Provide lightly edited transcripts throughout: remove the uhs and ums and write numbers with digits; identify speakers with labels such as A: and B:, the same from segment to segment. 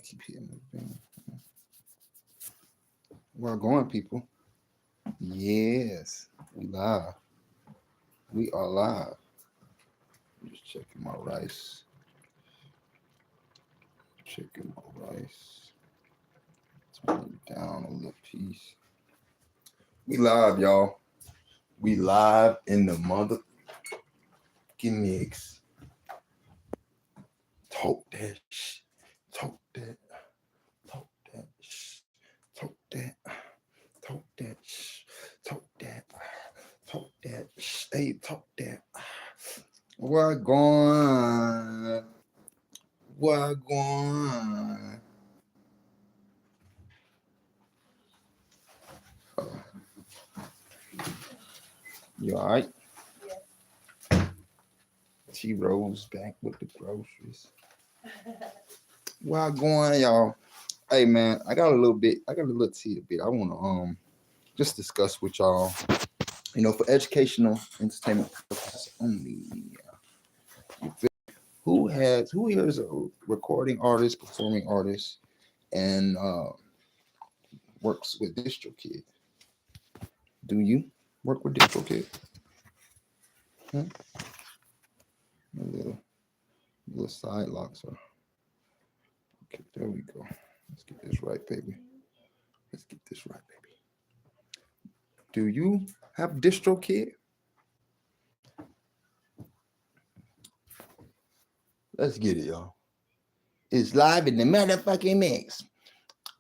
A: keep hitting the thing. Where going, people? Yes, we live. We are live. I'm just checking my rice. Checking my rice. Turn it down a little piece. We live, y'all. We live in the mother mix. Talk that shit. Talk that. Talk that shit. Talk that. Talk that shit. Talk that. Talk that. Hey, talk that. What going? What going? You alright? T Rose back with the groceries. What going, y'all? Hey man, I got a little tidbit. I wanna just discuss with y'all, for educational entertainment purposes only. You feel- who here is a recording artist, performing artist, and works with Distrokid? Do you work with Distrokid? Hmm? A little side locks are okay. There we go. Let's get this right, baby. Let's get this right, baby. Do you have Distrokid? Let's get it, y'all. It's live in the motherfucking mix.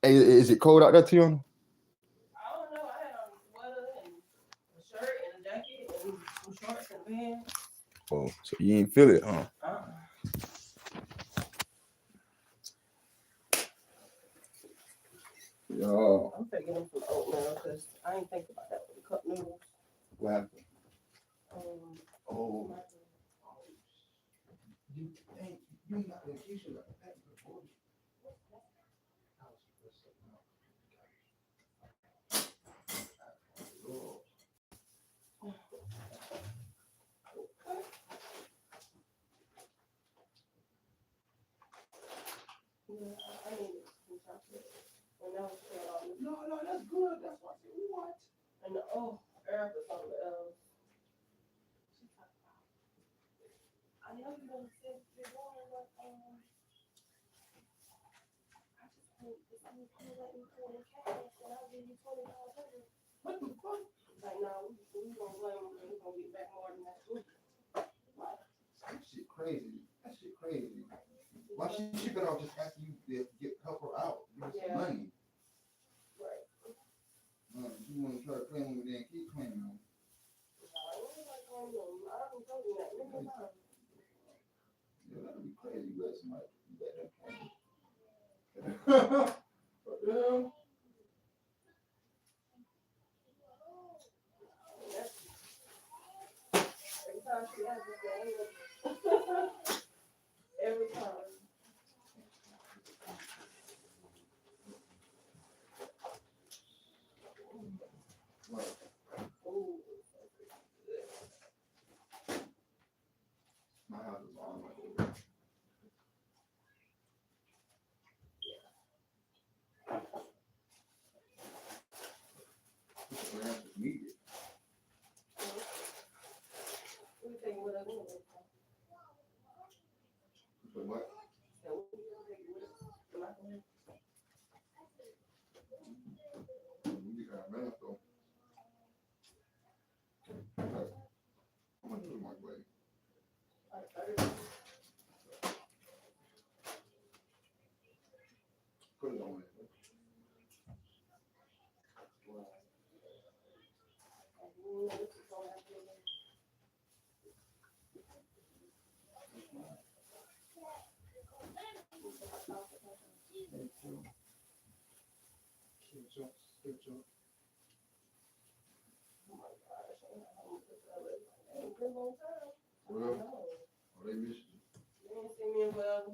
A: Hey, is it cold out there, Tiana?
B: I don't know. I had on a sweater and a shirt and a jacket and some shorts and pants.
A: Oh, so you ain't feel it, huh? Yo.
B: I'm taking them some oatmeal because I ain't think about that with the cup noodles.
A: What happened?
B: Oh.
A: You got the t-shirt like that.
B: Yeah, I needed some chocolate. And that was
A: No, that's good. That's why I said what?
B: And Erica something else. I know you don't say you're going, but I just think it's only let me put in cash and I'll give you $2,500.
A: What the fuck?
B: Like, no, we gonna blame him and we're gonna get back more than that.
A: That shit crazy. That shit crazy. Why she better off just asking you to help her out? Give her some money.
B: Right.
A: You want to try to claim them and then keep claiming them.
B: I don't tell you that many times.
A: Yeah, that'd be crazy. You let somebody let them claim. What the hell?
B: Every time she asks me, every time.
A: What?
B: Ooh.
A: My house is on like over. Needed.
B: Let me tell you what I want.
A: But what? You got a man though. How much is my way? Put it on it. Well, they miss you.
B: You ain't seen me in forever.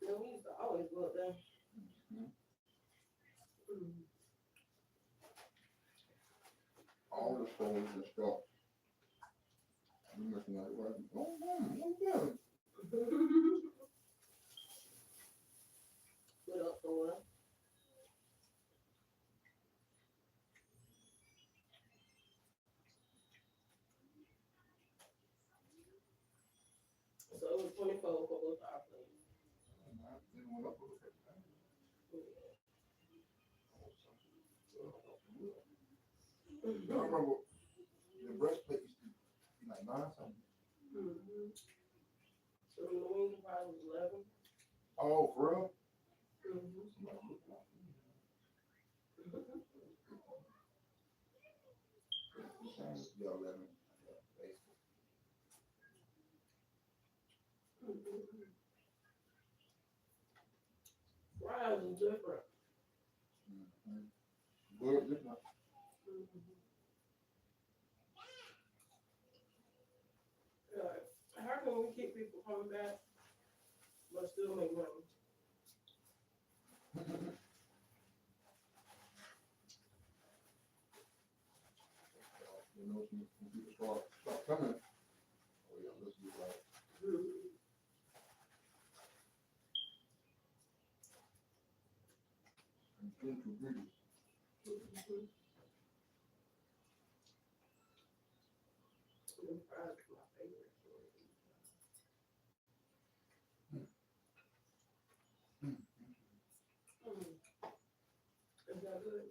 B: We used to always go up there.
A: All the stores and stuff. You must not like, oh, yeah.
B: So it was 24 for both our places.
A: I remember the breastplate used to be like 9 something.
B: Mm-hmm. So the wing price was 11.
A: Oh, for real?
B: Mm-hmm.
A: Yeah, 11.
B: Price is different.
A: Good, different.
B: Like, how can we keep people coming back but still make money?
A: You know, when people start coming, oh yeah, let's do right. And into beauty.
B: The price is my favorite. Is that good?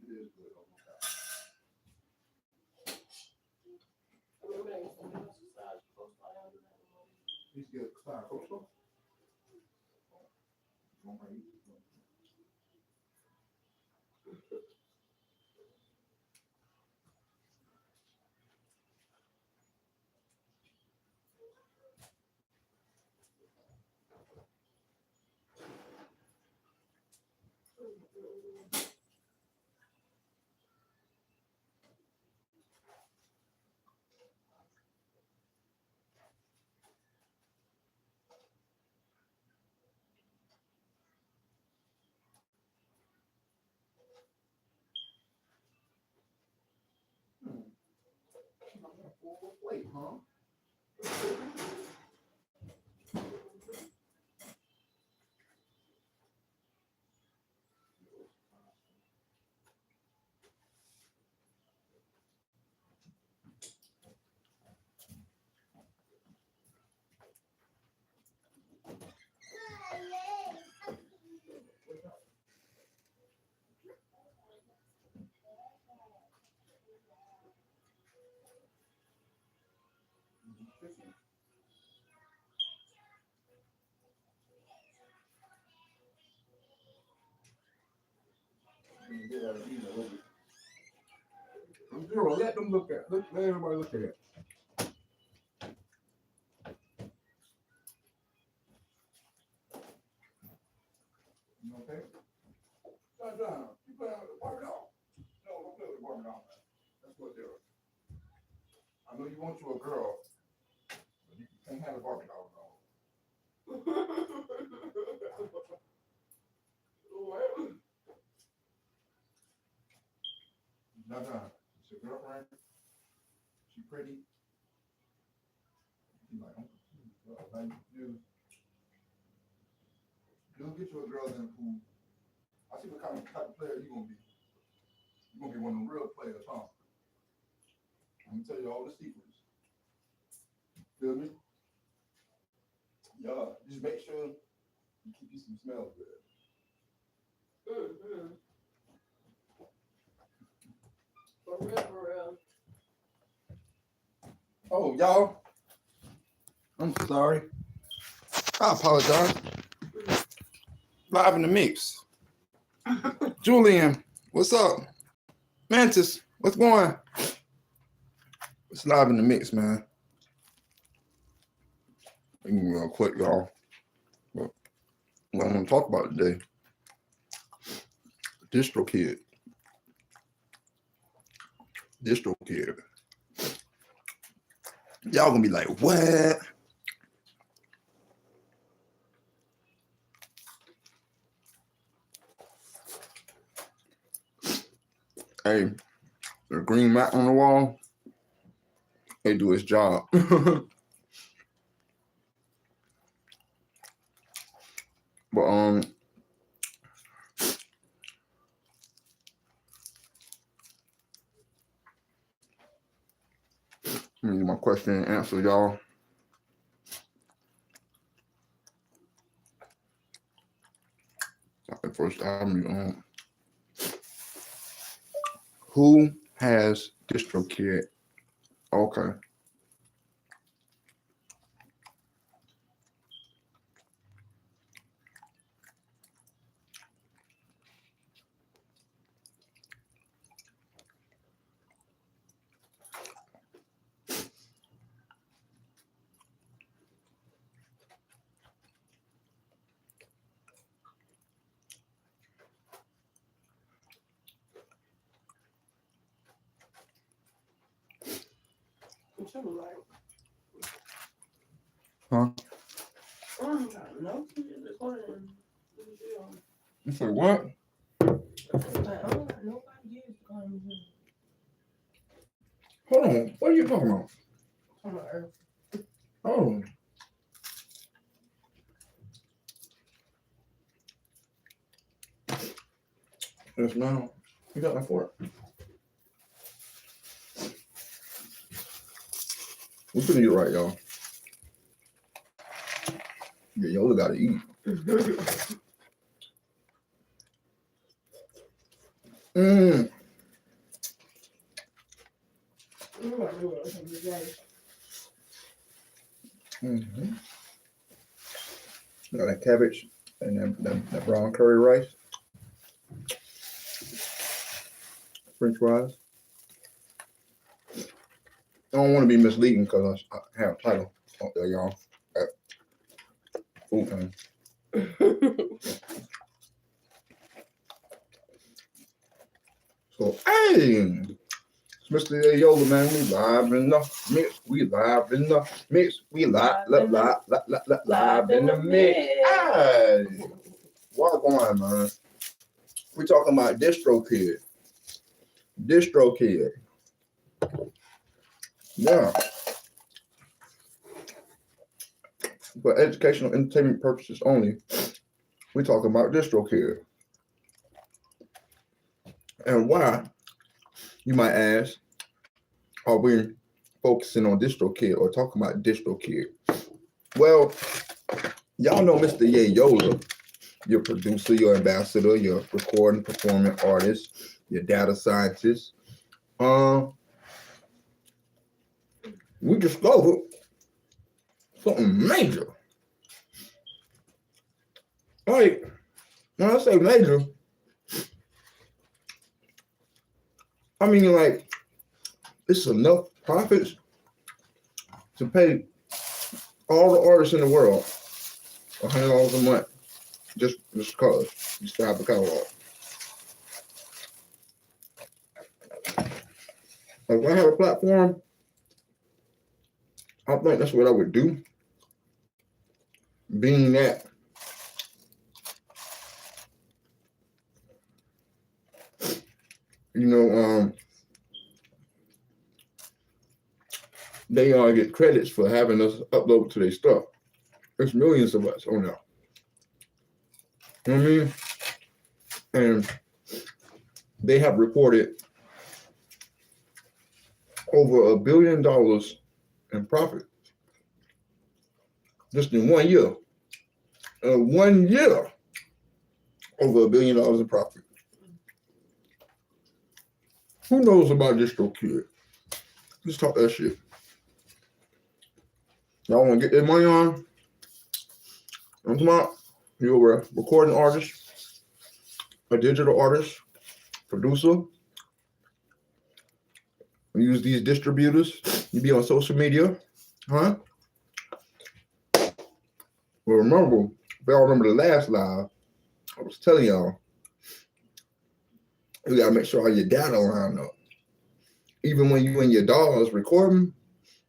A: It is good.
B: Remember they used to do exercise close by under that one.
A: He's good. Start coach. Full plate, huh? Let them look at. Let everybody look at it. You okay? Shut down. You play with the Barbie doll. No, don't play with the Barbie doll. That's what they're. I know you want you a girl, but you can't have a Barbie doll. Shut down. It's your girlfriend. She pretty. She's like, I'm confused. Like you'll get you a girl in the pool. I see what kind of type of player you're gonna be. You're gonna be one of them real players, huh? I'm gonna tell you all the secrets. Feel me? Yeah, just make sure you keep you some smell good.
B: For real.
A: Oh, y'all. I'm sorry. I apologize. Live in the mix. Julian, what's up? Mantis, what's going? It's live in the mix, man. Real quick, y'all. What I want to talk about today. Distrokid. Y'all gonna be like, what? Hey, the green mat on the wall, they do its job. But My question and answer, y'all. First album, who has Distrokid? Okay.
B: I'm sure like.
A: Huh?
B: I'm trying to know. Recording.
A: You say what?
B: Like, I don't got nobody here to call me.
A: Hold on. What are you talking about?
B: On the earth.
A: Oh. Yes, ma'am. You got my fork. We couldn't eat right, y'all. Yayolah gotta eat. Mmm. Mm-hmm. Got that cabbage and that brown curry rice. French fries. I don't want to be misleading because I have a title out there, y'all. At food time. So, hey, it's Mr. Yayolah, man. We live in the mix. We live in the mix. We live in the mix. Hey, what's going on, man? We talking about Distrokid. Distrokid. Yeah. For educational entertainment purposes only, we talking about Distrokid. And why, you might ask, are we focusing on Distrokid or talking about Distrokid? Well, y'all know Mr. Yayolah, your producer, your ambassador, your recording, performing artist, your data scientist. We discovered something major. Like, when I say major, I mean like it's enough profits to pay all the artists in the world $100 a month just because just to have the catalog. If I had a platform, I think that's what I would do. Being that they get credits for having us upload to their stuff. There's millions of us on there. You know what I mean? And they have reported over $1 billion in profit just in 1 year. 1 year, over $1 billion in profit. Who knows about Distrokid? Let's talk that shit. Y'all want to get their money on? I'm talking about you're a recording artist, a digital artist, producer. Use these distributors. You be on social media, huh? Well, remember, if y'all remember the last live, I was telling y'all, you gotta make sure all your data line up. Even when you and your DAWs recording,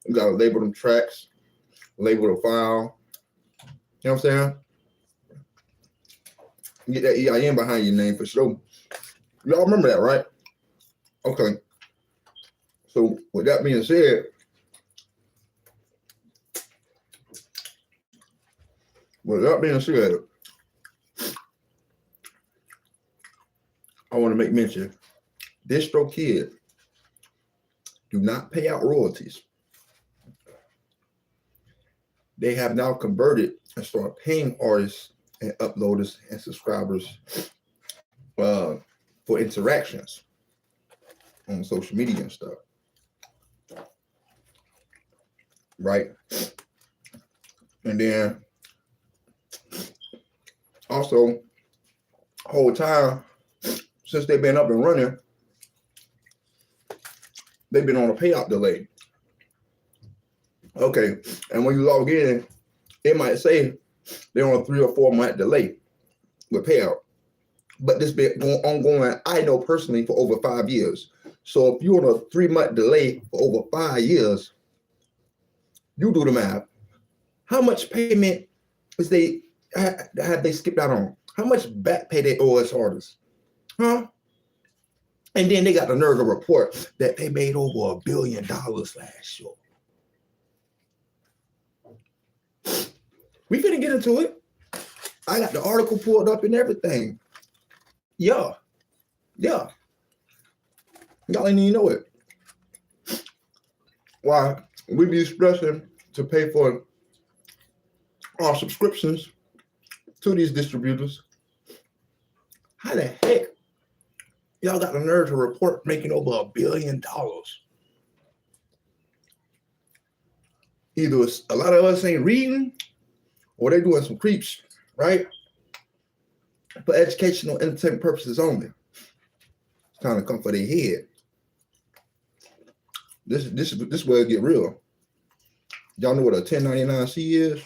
A: you gotta label them tracks, label the file. You know what I'm saying? Get that EIN behind your name for sure. Y'all remember that, right? Okay. So with that being said, I want to make mention, Distrokid do not pay out royalties. they have now converted and started paying artists and uploaders and subscribers uh, for interactions on social media and stuff. Right? And then also, whole time since they've been up and running, they've been on a payout delay. Okay, and when you log in, it might say they're on a 3 or 4 month delay with payout. But this been ongoing, I know personally, for over 5 years. So if you're on a 3-month delay for over 5 years, you do the math. How much payment is have they skipped out on? How much back pay they owe us artists? Huh? And then they got the nerve to report that they made over $1 billion last year. We finna get into it. I got the article pulled up and everything. Yeah. Y'all didn't even know it. Why we be stressing to pay for our subscriptions to these distributors. How the heck y'all got the nerve to report making over $1 billion? Either a lot of us ain't reading or they doing some creeps, right? For educational entertainment purposes only. It's kind of come for their head. This where it get real. Y'all know what a 1099-C is?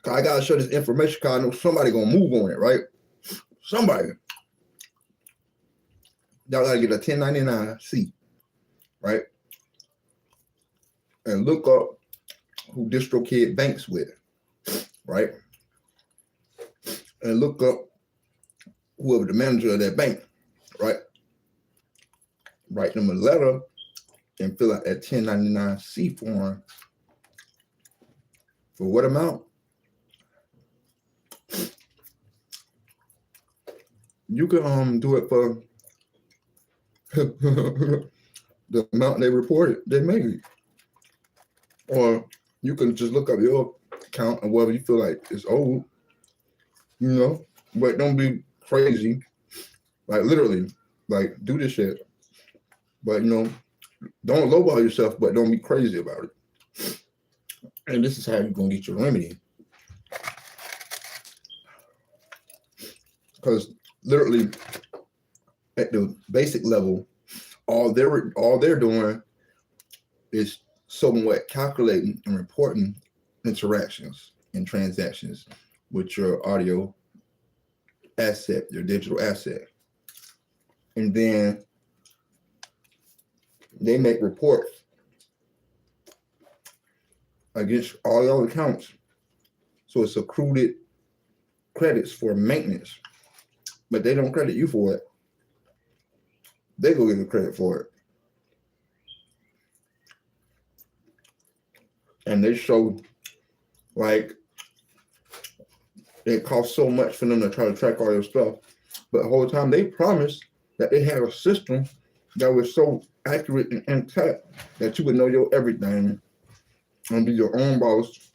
A: I gotta show this information because I know somebody gonna move on it, right? Somebody. Y'all gotta get a 1099-C, right? And look up who Distrokid banks with, right? And look up whoever the manager of that bank, right? Write them a letter and fill out that 1099-C form. For what amount? You can do it for the amount they reported they made. Or you can just look up your account and whatever you feel like is owed, but don't be crazy. Like literally, like do this shit. But don't lowball yourself, but don't be crazy about it. And this is how you're gonna get your remedy. Because literally at the basic level, all they're doing is somewhat calculating and reporting interactions and transactions with your audio asset, your digital asset. And then they make reports against all your accounts. So it's accrued credits for maintenance, but they don't credit you for it. They go get the credit for it. And they show like it costs so much for them to try to track all your stuff. But the whole time they promised that they had a system that was so accurate and intact that you would know your everything and be your own boss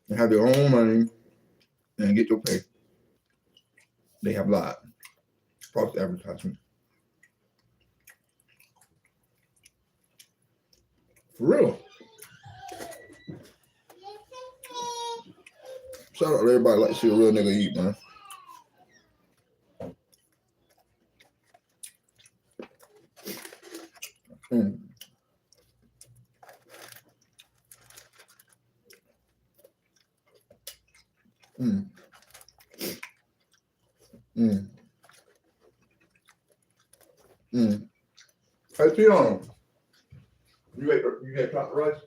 A: and have your own money and get your pay. They have lied. False advertisement. For real. Shout out to everybody like to see a real nigga eat, man. Hey, Tiana, you had chocolate rice?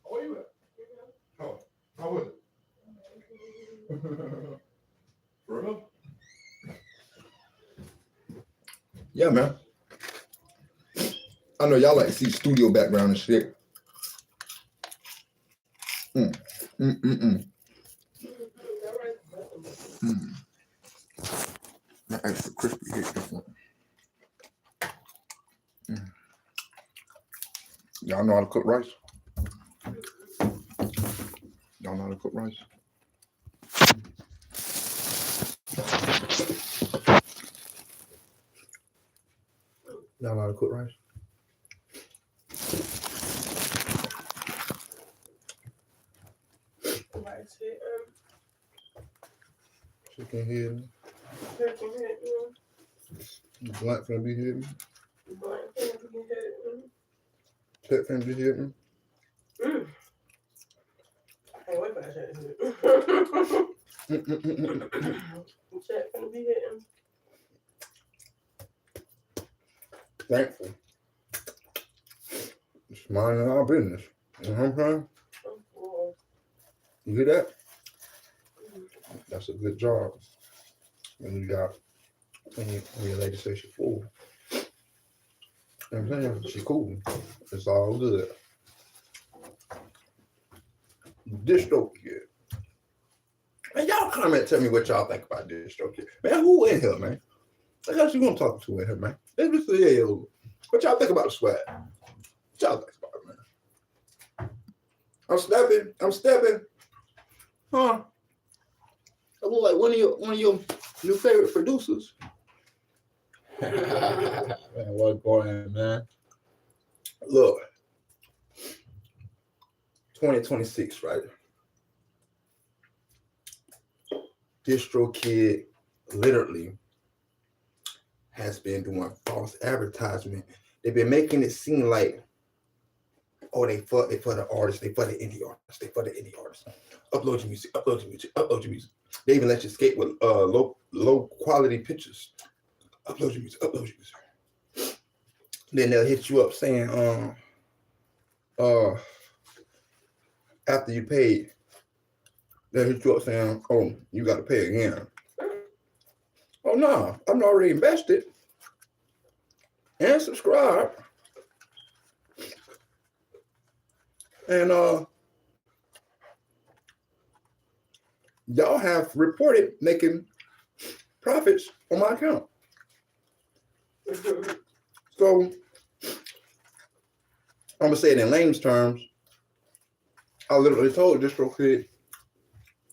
A: Where you at? How was it? For real? Yeah, man. I know y'all like to see studio background and shit. That extra crispy hit different. Y'all know how to cook rice? Y'all know how to cook rice? Y'all know how to cook rice?
B: Rice
A: Chicken head.
B: turkey head,
A: Blunt finna be hitting.
B: blunt turkey head.
A: Pet finna be hitting.
B: I can't wait for that shit. Check finna be hitting.
A: Thankful. It's minding our business. You know what I'm saying? You hear that? That's a good job. When you got when your lady says she's full. You know what I'm saying? She cool. It's all good. Distrokid. Man, y'all comment, tell me what y'all think about Distrokid. Man, who in here, man? What else you gonna talk to in here, man? Let's just say, yo, what y'all think about the swag? What y'all think about it, man? I'm stepping. Huh? I look like one of your new favorite producers. Man, what's going on, man? Look, 2026, right? Distrokid literally has been doing false advertisement. They've been making it seem like, oh, they for the artists, they for the indie artists. Upload your music. They even let you skate with low quality pictures. Upload your music. Then they'll hit you up saying, after you paid, they'll hit you up saying, oh, you got to pay again. Oh no, I'm already invested and subscribed. And y'all have reported making profits on my account. So I'm gonna say it in layman's terms. I literally told Distrokid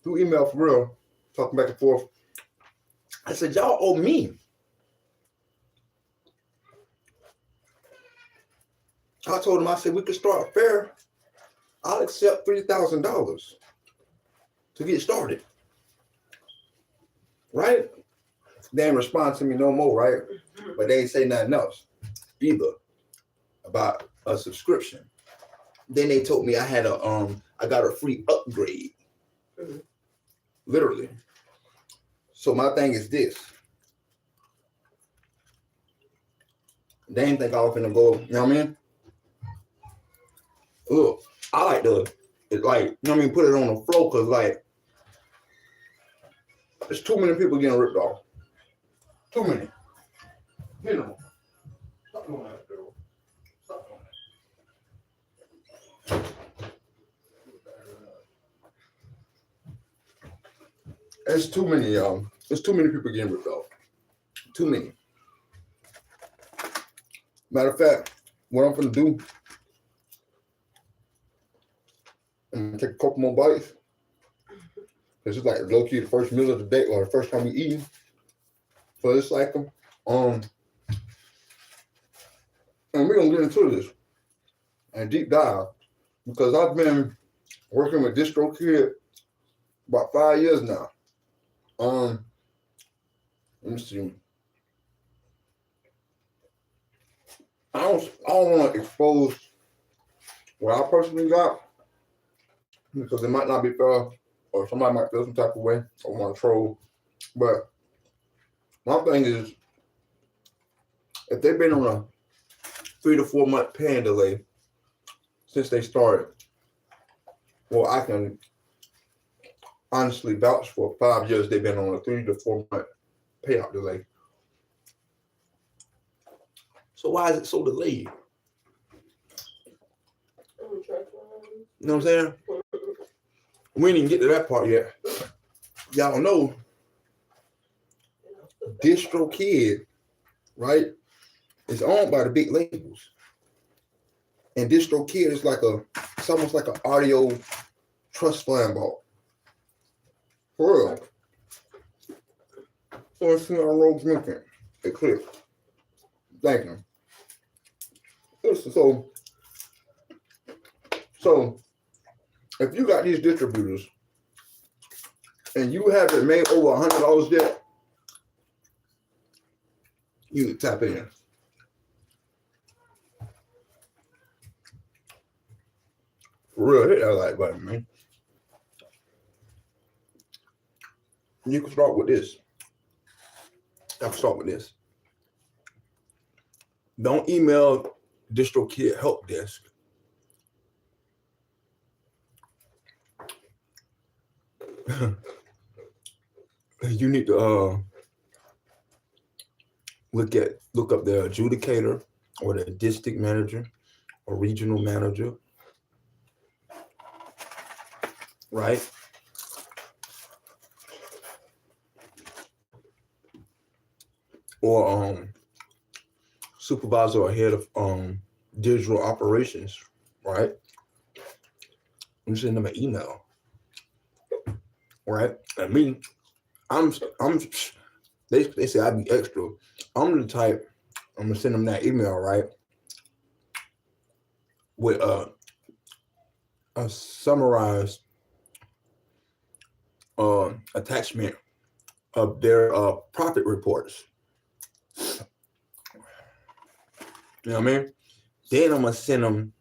A: through email for real, talking back and forth. I said, y'all owe me. I told him, I said, we could start fair. I'll accept $3,000 to get started. Right? They didn't respond to me no more, right? But they ain't say nothing else either about a subscription. Then they told me I had I got a free upgrade. Literally. So my thing is this. They didn't think I was gonna go, you know what I mean? Look, I like to, it's like, you know what I mean, put it on the floor, because like, there's too many people getting ripped off. Too many. You know. Stop doing that, girl. Stop doing that. There's too many, y'all. There's too many people getting ripped off. Too many. Matter of fact, what I'm gonna do, I'm gonna take a couple more bites. This is like low key the first meal of the day or the first time we eat for this cycle. And we're gonna get into this and deep dive because I've been working with Distrokid about 5 years now. Let me see. I don't want to expose what I personally got because it might not be fair or somebody might feel some type of way or want to troll. But my thing is, if they've been on a 3 to 4 month paying delay since they started, well, I can honestly vouch for 5 years they've been on a 3 to 4 month payout delay. So why is it so delayed? You know what I'm saying? We didn't even get to that part yet. Y'all know Distrokid, right, is owned by the big labels. And Distrokid is like it's almost like an audio trust fund bought. For real. So it's on Rogue's Mission. It clicked. Thank you. So if you got these distributors and you haven't made over $100 yet, you can tap in. For real, hit that like button, man. You can start with this. I can start with this. Don't email Distrokid help desk. You need to look up the adjudicator or the district manager or regional manager, right? Or supervisor or head of digital operations, right? You send them an email, right? And me, they say I'd be extra. I'm the type, I'm gonna send them that email, right? With a summarized attachment of their profit reports. You know what I mean? Then I'm gonna send them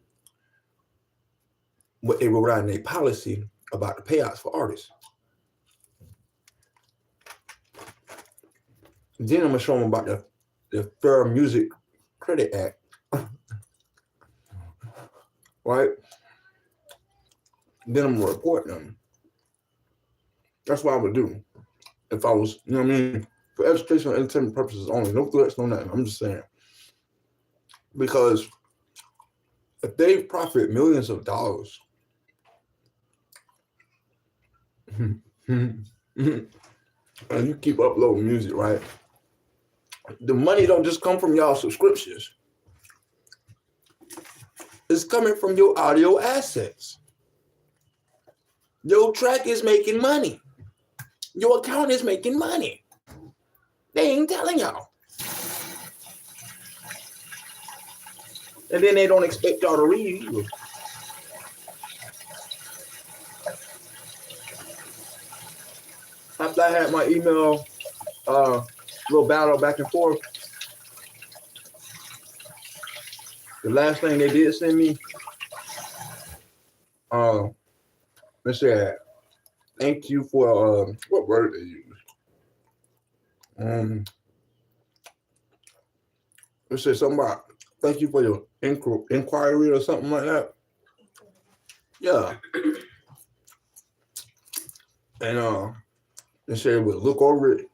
A: what they wrote out in their policy about the payouts for artists. Then I'm gonna show them about the Fair Music Credit Act, right? Then I'm gonna report them. That's what I would do if I was, you know what I mean, for educational and entertainment purposes only. No threats, no nothing. I'm just saying, because if they profit millions of dollars, and you keep uploading music, right? The money don't just come from y'all subscriptions. It's coming from your audio assets. Your track is making money. Your account is making money. They ain't telling y'all. And then they don't expect y'all to read either. After I had my email little battle back and forth, the last thing they did send me, they said, thank you for, what word they use? They said something about, thank you for your inquiry or something like that. Yeah. And they said we'll look over it.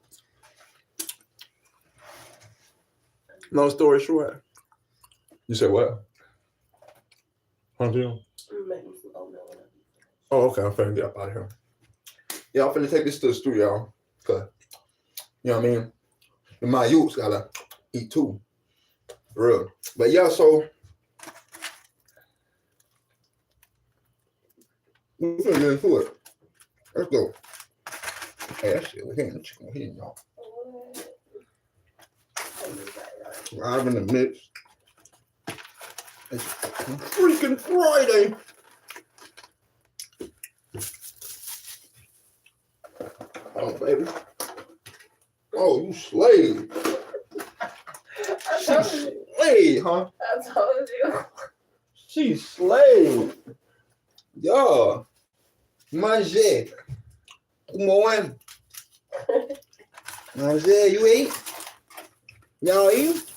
A: Long story short. You said what? Hunter? Oh, okay. I'm finna get up out of here. Yeah, I'm finna take this to the studio. Cause you know what I mean? And my youths gotta eat too. For real. But yeah, so we're finna get into it. Let's go. Hey, that shit, we're hitting the chicken, we're hitting y'all. Live in the mix. It's freaking Friday. Oh, baby. Oh, you slave. She slave, huh?
B: I told you.
A: She slave. Yeah. Manger. Good morning. Manger, you eat? Y'all eat?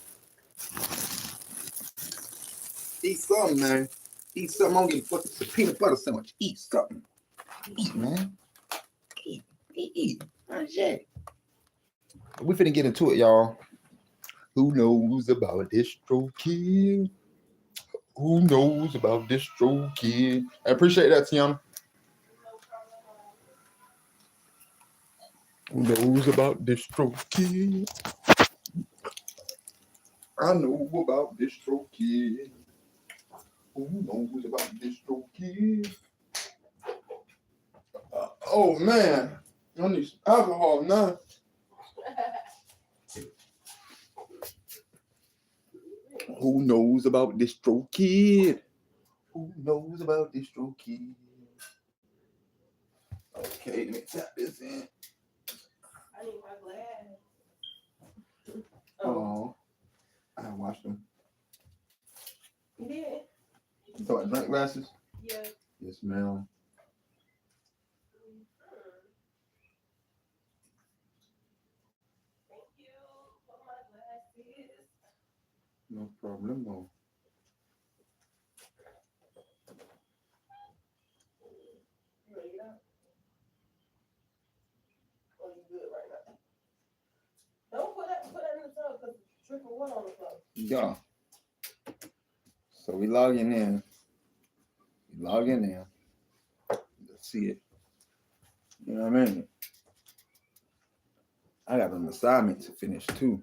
A: Eat something, man. Eat something. I'm gonna get the peanut butter sandwich. Eat something. Eat, man. Eat. Manger. We finna get into it, y'all. Who knows about Distrokid? Who knows about Distrokid? I appreciate that, Tiana. Who knows about Distrokid? I know about Distrokid. Who knows about Distrokid? Oh man, I need some alcohol now. Who knows about Distrokid? Who knows about Distrokid? Okay, let me tap this in.
B: I need my glass.
A: Oh, I washed them.
B: You did?
A: You thought I drank glasses?
B: Yeah.
A: Yes, ma'am.
B: Thank you for my glasses.
A: No problem.
B: You ready to get out? Or you good right now? Don't put that in the tub because it's dripping water on the floor.
A: Yeah. So we logging in. Let's see it. You know what I mean? I got an assignment to finish too.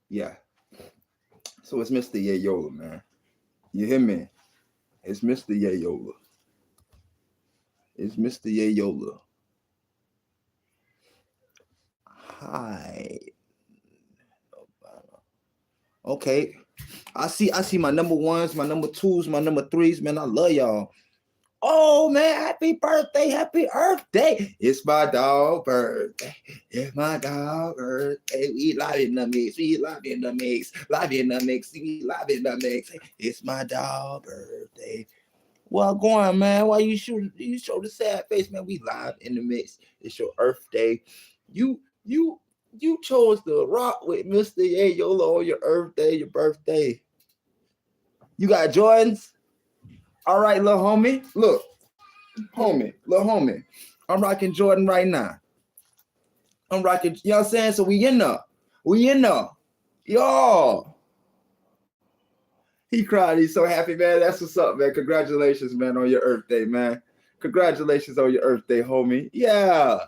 A: Yeah. So it's Mr. Yayolah, man. You hear me? It's Mr. Yayolah. Hi. Okay. I see my number ones, my number twos, my number threes, man. I love y'all. Oh man, happy birthday, happy Earth Day. It's my dog birthday. It's my dog birthday. We live in the mix. We live in the mix. It's my dog birthday. Well, going, man. Why you show the sad face, man? We live in the mix. It's your Earth Day. You chose to rock with Mr. Yayolah on your Earth Day, your birthday. You got Jordans? All right, little homie. Look, little homie. I'm rocking Jordan right now. I'm rocking, you know what I'm saying? So we in there. Yo. He cried. He's so happy, man. That's what's up, man. Congratulations, man, on your Earth Day, man. Congratulations on your Earth Day, homie. Yeah.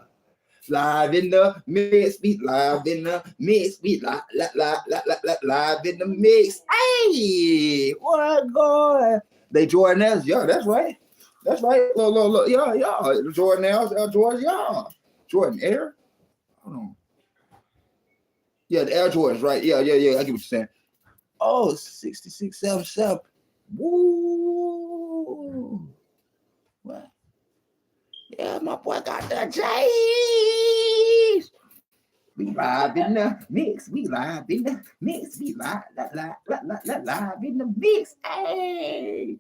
A: Live in the mix, beat live in the mix, beat live in the mix. Hey, what going? They Jordanelles, yeah, that's right. Look, yeah. Jordanelles, Jordan Air. Hold on. Yeah, the Air Jordans, right? Yeah. I get what you're saying. Oh, 6677. Woo. What? Yeah, my boy got that J's. We live in the mix. We live in the mix. We live in the mix. Hey,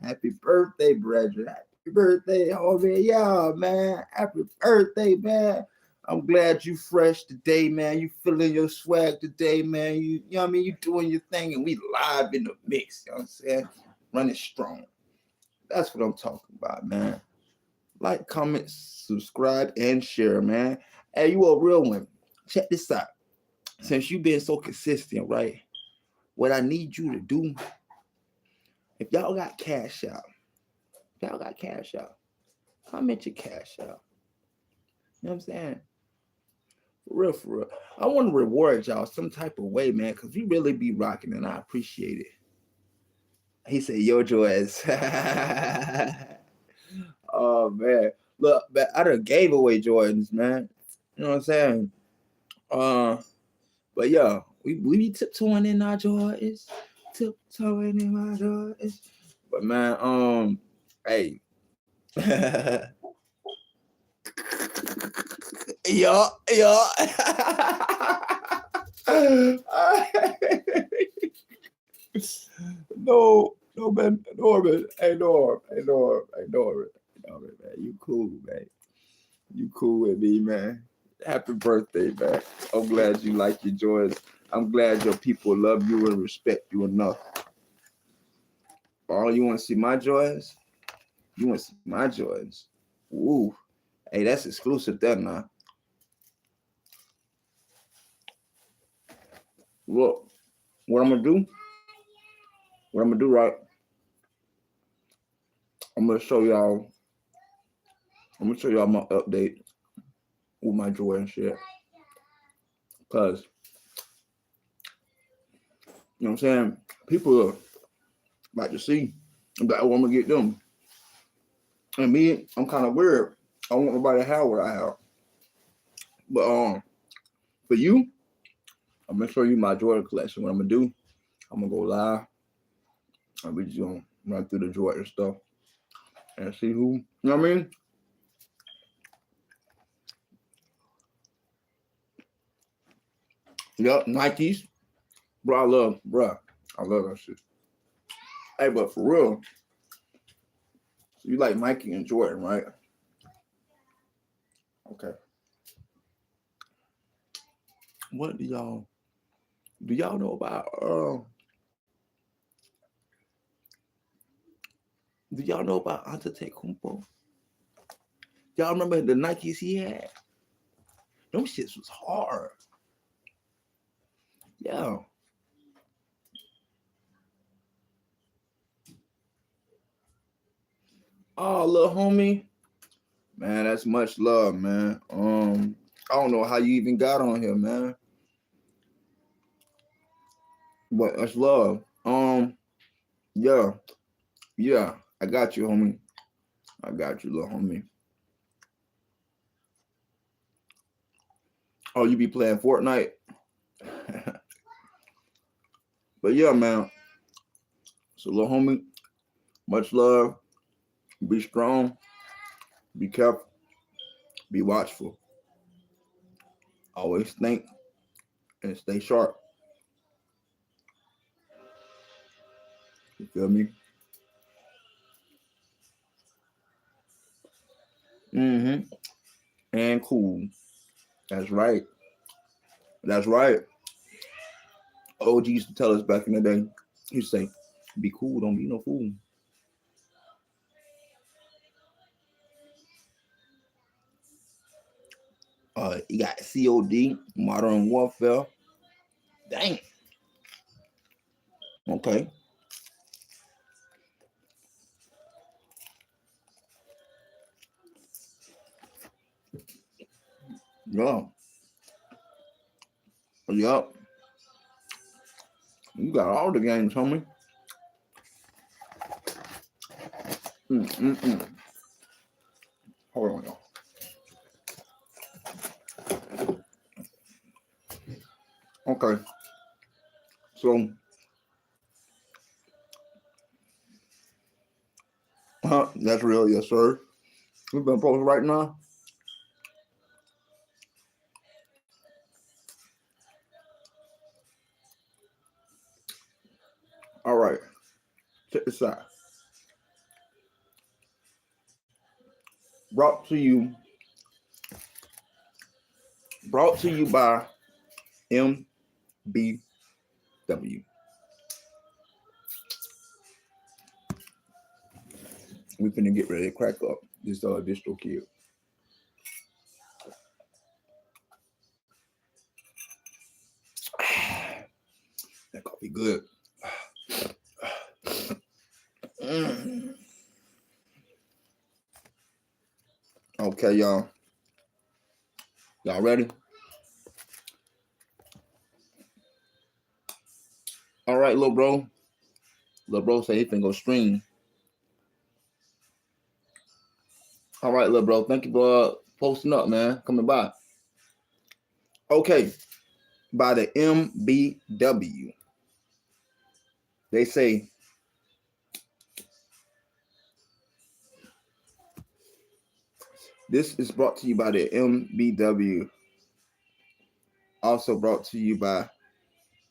A: happy birthday, brethren. Happy birthday, homie. Yeah, man. Happy birthday, man. I'm glad you fresh today, man. You feeling your swag today, man. You know what I mean? You doing your thing, and we live in the mix. You know what I'm saying? Running strong. That's what I'm talking about, man. Like, comment, subscribe, and share, man. Hey, you a real one. Check this out. Since you've been so consistent, right? What I need you to do, if y'all got cash out, comment your cash out. You know what I'm saying? For real. I want to reward y'all some type of way, man, because we really be rocking, and I appreciate it. He said, yo, Joyce. Oh, man. Look, man, I done gave away Jordans, man. You know what I'm saying? But yeah, we be tiptoeing in our Jordans. But man, hey. yeah. no, man, Norman. Hey, Norm, man. You cool, man. You cool with me, man. Happy birthday, man. I'm glad you like your joys. I'm glad your people love you and respect you enough. Oh, you want to see my joys? You want to see my joys? Ooh. Hey, that's exclusive there now. Look, what I'm going to do, right? I'm going to show y'all my update with my joy and shit. Because, you know what I'm saying? People Like to see. I'm like, oh, I'm gonna get them. And me, I'm kind of weird. I don't want nobody to have what I have. But for you, I'm gonna show you my Jordan collection. What I'm gonna do, I'm gonna go live and we just gonna run through the Jordan stuff and see who, you know what I mean? Yup, Nikes. Bro, I love that shit. Hey, but for real, so you like Nike and Jordan, right? Okay. What do y'all know about do y'all know about Antetokounmpo? Y'all remember the Nikes he had? Them shits was hard. Yeah. Oh, little homie. Man, that's much love, man. I don't know how you even got on here, man. But that's love. Yeah, yeah. I got you, homie. I got you, little homie. Oh, you be playing Fortnite? But yeah, man. So, little homie, much love. Be strong. Be careful. Be watchful. Always think and stay sharp. You feel me? Mm-hmm. And cool. That's right. That's right. OG used to tell us back in the day. He used to say, "Be cool, don't be no fool." You got COD, Modern Warfare. Dang. Okay. Yeah. Yup. You got all the games, homie. Mm-mm-mm. Hold on, y'all. Okay. So, that's real, yes, sir. We've been posting right now. All right. Check this out. Brought to you, brought to you by MBW. We finna get ready to crack up this Distrokid. That coffee good. Mm. Okay, y'all. Y'all ready? All right, little bro. Little bro say he finna go stream. All right, little bro. Thank you for posting up, man. Coming by. Okay. By the MBW. They say this is brought to you by the MBW. Also brought to you by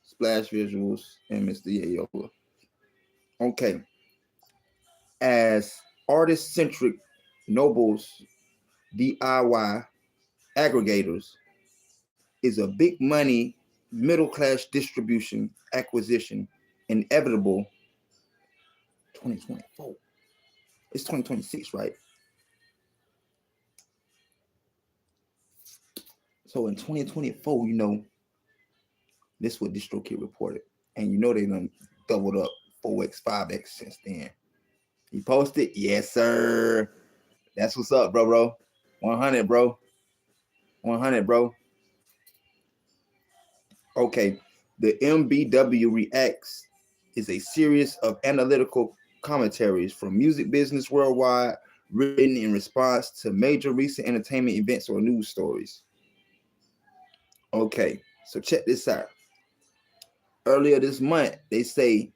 A: Splash Visuals and Mr. Yayolah. Okay. As artist-centric nobles DIY aggregators is a big money middle class distribution acquisition inevitable 2024. It's 2026, right? So in 2024, this is what Distrokid reported. And they done doubled up 4x, 5x since then. He posted, yes, sir. That's what's up, bro. 100, bro. 100, bro. Okay. The MBW reacts is a series of analytical commentaries from music business worldwide, written in response to major recent entertainment events or news stories. Okay, so check this out. Earlier this month, they say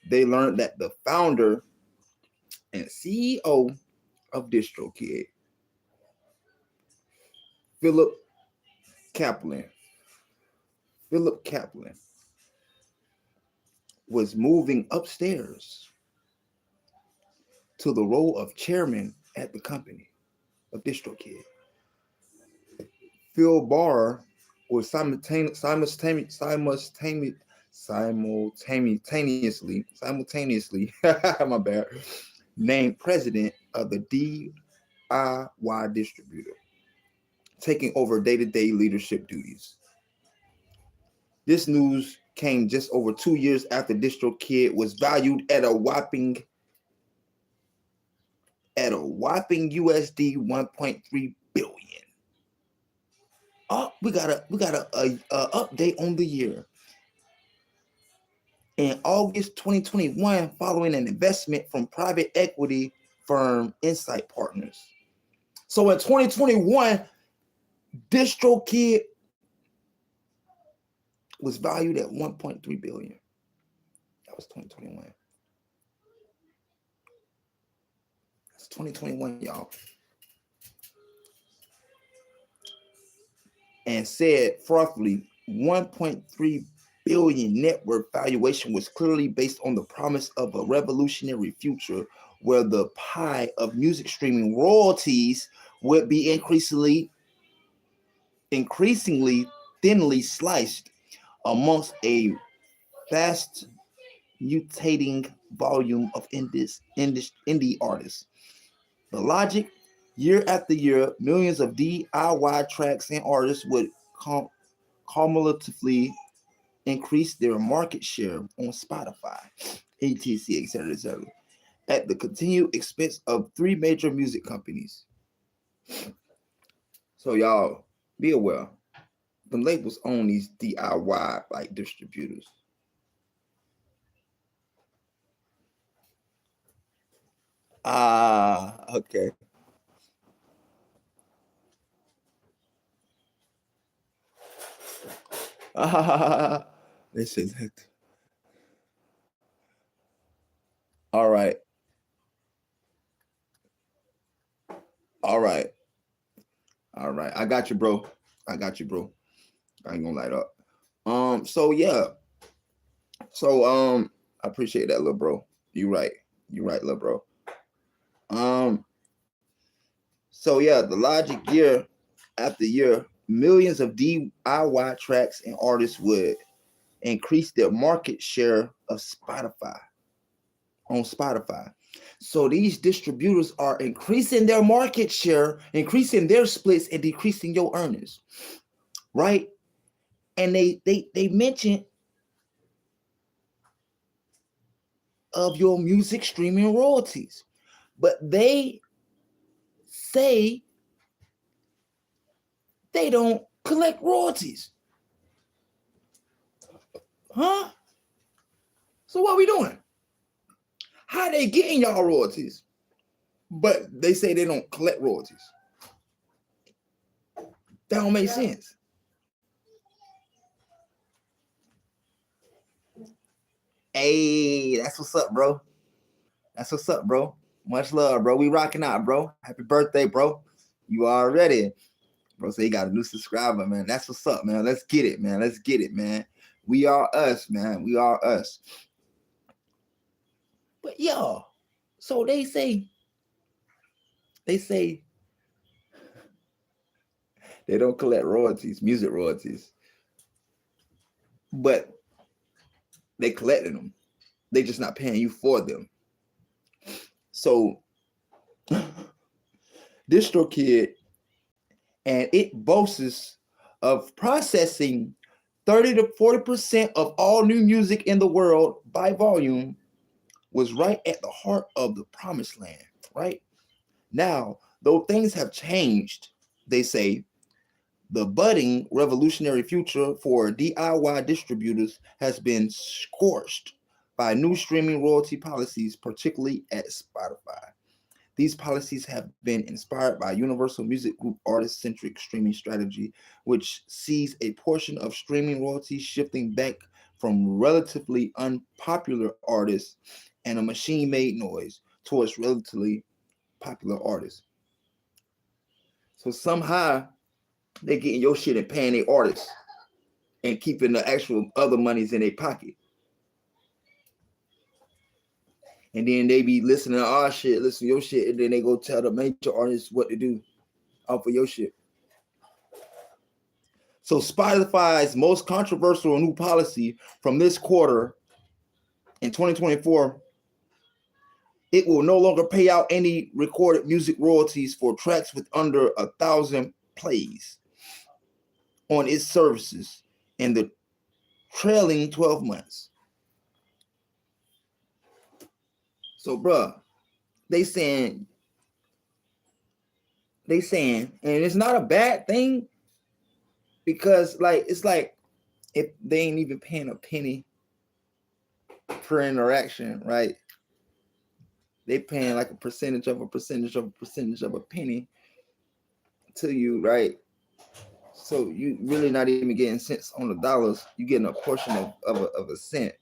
A: they learned that the founder and CEO of Distrokid, Philip Kaplan, Philip Kaplan, was moving upstairs to the role of chairman at the company of Distrokid. Phil Barr was simultaneously my bad, named president of the DIY distributor, taking over day-to-day leadership duties. This news came just over 2 years after Distrokid was valued at a whopping USD 1.3 billion. Oh, we got a update on the year. In August 2021, following an investment from private equity firm Insight Partners. So in 2021, Distrokid was valued at 1.3 billion. That was 2021. That's 2021, y'all. And said roughly 1.3 billion net worth valuation was clearly based on the promise of a revolutionary future where the pie of music streaming royalties would be increasingly thinly sliced amongst a fast mutating volume of indie artists. The logic, year after year, millions of DIY tracks and artists would cumulatively increase their market share on Spotify, etc., etc., at the continued expense of three major music companies. So y'all, be aware. The labels own these DIY like distributors. Okay. This is it. All right. All right. All right. I got you, bro. I got you, bro. I ain't gonna light up. So yeah. So I appreciate that, little bro. You right. You right, little bro. So yeah, the logic year after year, millions of DIY tracks and artists would increase their market share of Spotify on Spotify. So these distributors are increasing their market share, increasing their splits, and decreasing your earnings, right? And they mention of your music streaming royalties, but they say they don't collect royalties, huh? So what are we doing? How they getting y'all royalties? But they say they don't collect royalties. That don't make sense. Hey, that's what's up, bro. That's what's up, bro. Much love, bro. We rocking out, bro. Happy birthday, bro. You already. Bro, so you got a new subscriber, man. That's what's up, man. Let's get it, man. Let's get it, man. We are us, man. We are us. But y'all, so they say they don't collect royalties, music royalties. But they collecting them. They just not paying you for them. So Distrokid, and it boasts of processing 30 to 40% of all new music in the world by volume, was right at the heart of the promised land, right? Now, though things have changed, they say, the budding revolutionary future for DIY distributors has been scorched by new streaming royalty policies, particularly at Spotify. These policies have been inspired by Universal Music Group artist-centric streaming strategy, which sees a portion of streaming royalties shifting back from relatively unpopular artists and a machine-made noise towards relatively popular artists. So somehow they're getting your shit and paying their artists and keeping the actual other monies in their pocket. And then they be listening to our shit, listen to your shit, and then they go tell the major artists what to do off of your shit. So Spotify's most controversial new policy from this quarter in 2024, it will no longer pay out any recorded music royalties for tracks with under 1,000 plays on its services in the trailing 12 months. So, bruh, they saying, and it's not a bad thing, because like it's like if they ain't even paying a penny per interaction, right? They paying like a percentage of a percentage of a percentage of a penny to you, right? So you really not even getting cents on the dollars. You getting a portion of a cent.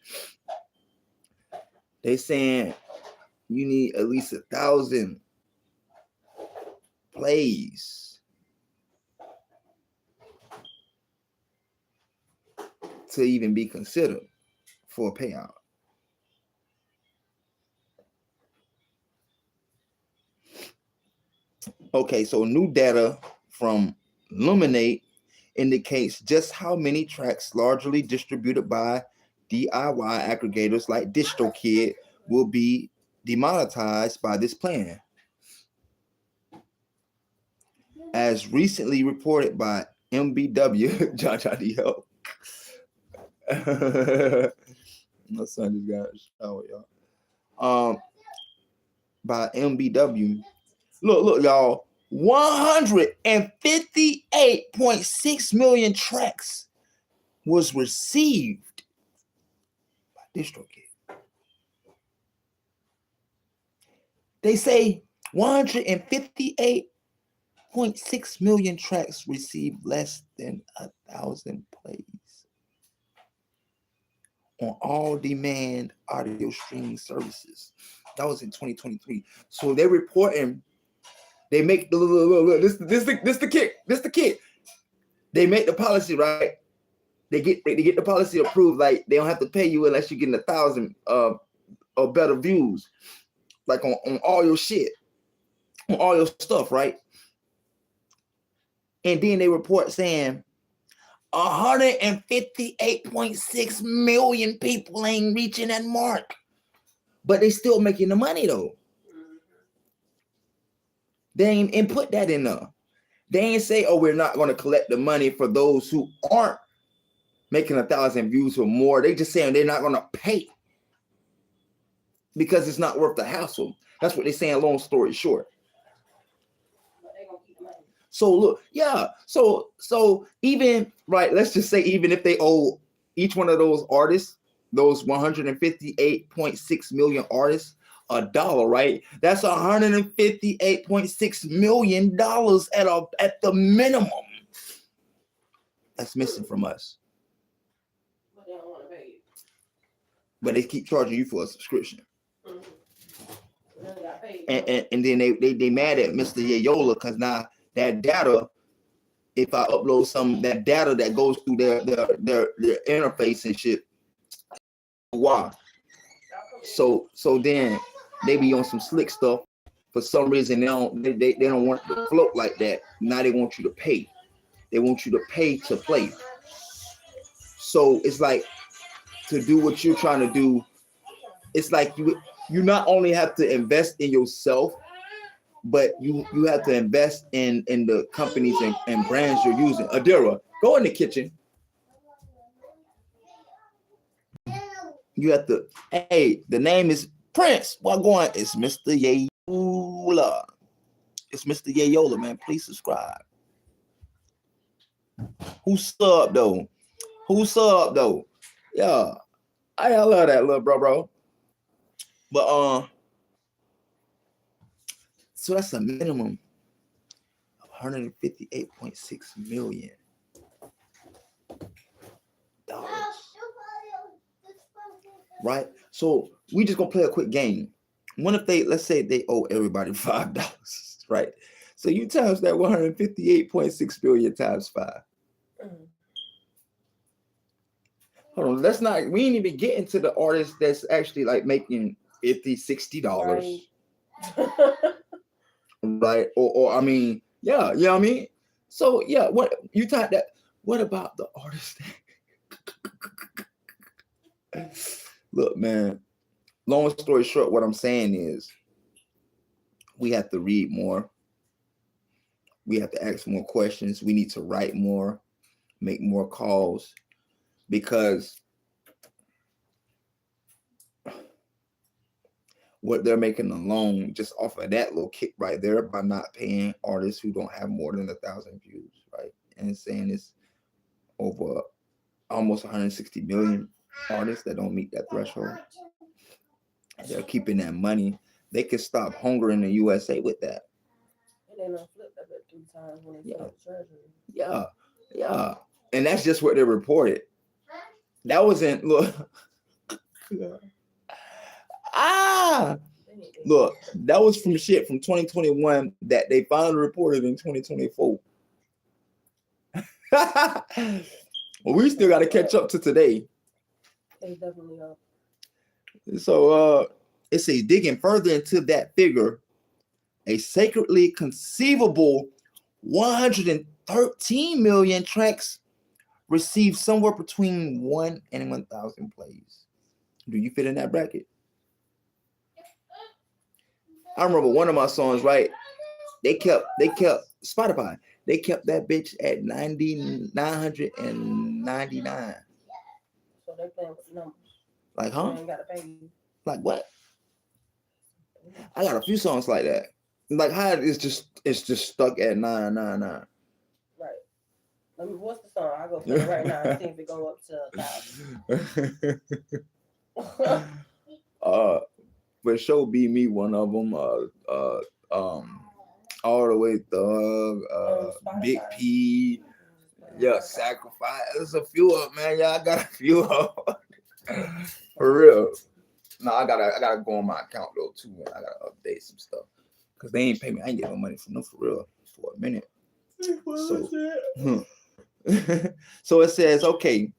A: They saying you need at least 1,000 plays to even be considered for a payout. Okay, so new data from Luminate indicates just how many tracks largely distributed by DIY aggregators like Distrokid will be demonetized by this plan. As recently reported by MBW, John DL. My son just got a shower, y'all. By MBW. Look, y'all. 158.6 million tracks was received by Distrokid. They say 158.6 million tracks received less than 1,000 plays on all demand audio streaming services. That was in 2023. So they're reporting. They make this the kick. They make the policy, right? They get the policy approved. Like they don't have to pay you unless you're getting 1,000 or better views, like on all your shit, on all your stuff, right? And then they report saying 158.6 million people ain't reaching that mark, but they still making the money though. They ain't input that in there. They ain't say, oh, we're not going to collect the money for those who aren't making 1,000 views or more. They just saying they're not going to pay because it's not worth the hassle. That's what they're saying, long story short. So look, yeah. So even, right, let's just say even if they owe each one of those artists, those 158.6 million artists, $1, right? That's $158.6 million at the minimum. That's missing from us.
B: But they don't want to pay you.
A: But they keep charging you for a subscription.
B: And
A: then they mad at Mr. Yayolah because now that data, if I upload that data that goes through their interface and shit, why? So then they be on some slick stuff. For some reason they don't want to float like that. Now they want you to pay. They want you to pay to play. So it's like to do what you're trying to do. It's like you not only have to invest in yourself, but you have to invest in the companies and brands you're using. Adira, go in the kitchen. You have to, hey, the name is Prince. What going? It's Mr. Yayolah. It's Mr. Yayolah, man. Please subscribe. Who sub though? Yeah. I love that little bro. But so that's a minimum of 158.6 million dollars. Right? So we just gonna play a quick game. What if let's say they owe everybody $5, right? So you times that 158.6 billion times 5. Hold on, we ain't even getting to the artist that's actually like making $50, $60. Right? Or I mean, yeah, you know what I mean? So yeah, what you thought that what about the artist? Look, man, long story short, what I'm saying is we have to read more. We have to ask more questions. We need to write more, make more calls, because what they're making alone just off of that little kick right there by not paying artists who don't have more than 1,000 views, right? And saying it's over almost 160 million artists that don't meet that threshold. They're keeping that money. They can stop hunger in the USA with that.
B: And they don't flip that 3 times when they flip treasury.
A: Yeah. And that's just what they reported. That wasn't look. Look, that was from shit from 2021 that they finally reported in 2024. Well, we still got to catch up to today.
B: They definitely are.
A: So it says digging further into that figure, a sacredly conceivable 113 million tracks received somewhere between 1 and 1,000 plays. Do you fit in that bracket? I remember one of my songs, right? They kept Spotify. They kept that bitch at 999.
B: So they playing with the numbers.
A: Like, huh?
B: They ain't gotta pay you.
A: Like what? I got a few songs like that. Like how it's just stuck at 999.
B: Right. What's the song? I'll go play it right now and see if it go up to 1,000.
A: But Show Be Me, one of them. All the Way Thug, Big P, yeah, Sacrifice. There's a few of them, man. Yeah, I got a few of them. For real. No, I gotta go on my account though too, man. I gotta update some stuff. Cause they ain't pay me. I ain't get no money from them for real for a minute. So it says, okay,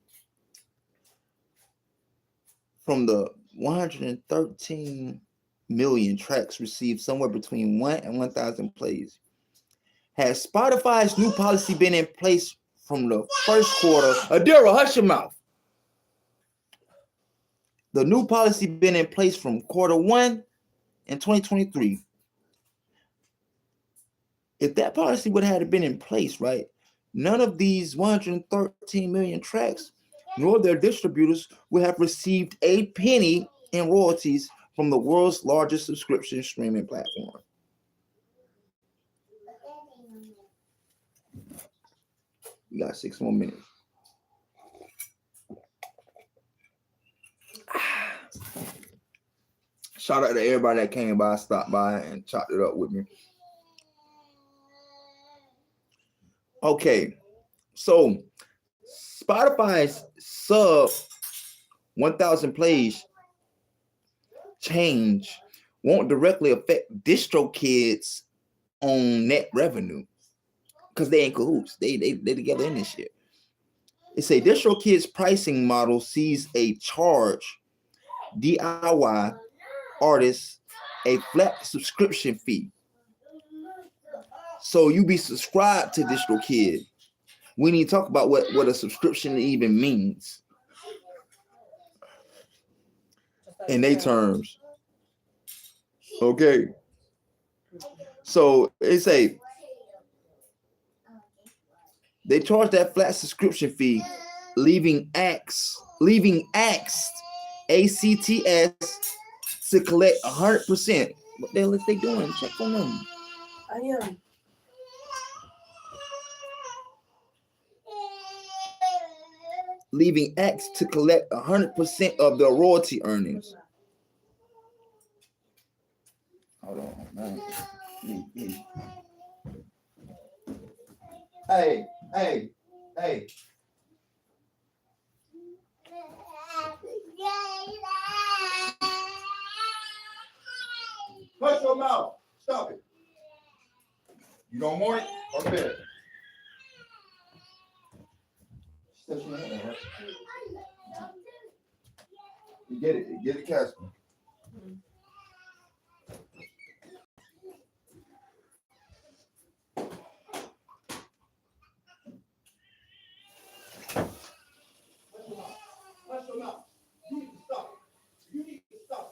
A: from the 113 million tracks received somewhere between 1 and 1,000 plays. Has Spotify's new policy been in place from the first quarter? Adira, hush your mouth. The new policy been in place from quarter 1 in 2023. If that policy would have been in place, right, none of these 113 million tracks nor their distributors would have received a penny in royalties from the world's largest subscription streaming platform. We got 6 more minutes. Shout out to everybody that came by, stopped by, and chopped it up with me. Okay, so Spotify's sub 1,000 plays change won't directly affect Distrokid's on net revenue because they ain't cahoots. They together in this shit. It say Distrokid's pricing model sees a charge DIY artists a flat subscription fee. So you be subscribed to Distrokid. We need to talk about what a subscription even means in their terms. Okay. So they say they charge that flat subscription fee, leaving ACTS to collect 100%. What the hell is they doing? Check on them.
B: I am.
A: leaving acts to collect 100% of their royalty earnings. Hold on, man. Hey. Hush your mouth. Stop it. You don't want it? Okay. You get it. You get it, Casper. Hush your mouth. You need to stop it. You need to stop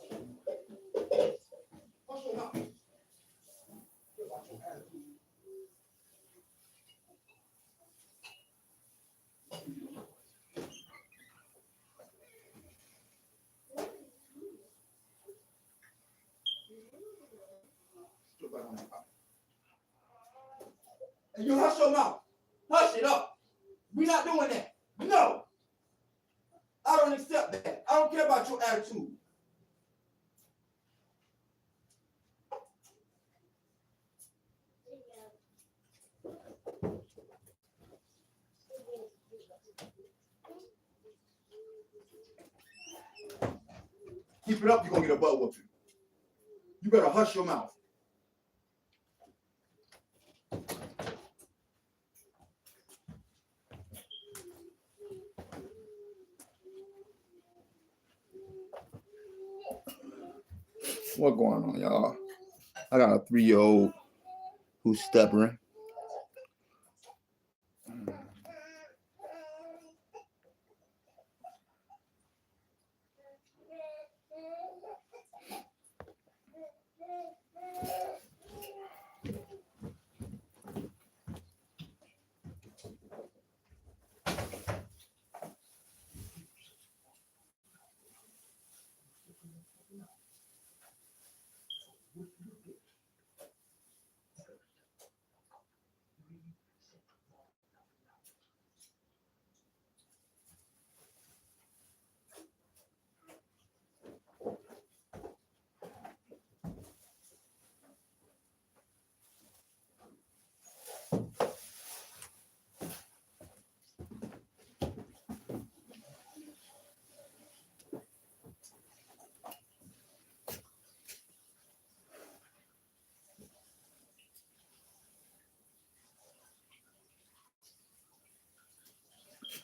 A: it. Hush your mouth. Watch your attitude. And you hush your mouth. Hush it up. We're not doing that. No. I don't accept that. I don't care about your attitude. Keep it up, you're gonna get a butt whooping. You better hush your mouth. What's going on, y'all? I got a 3-year-old who's stubborn.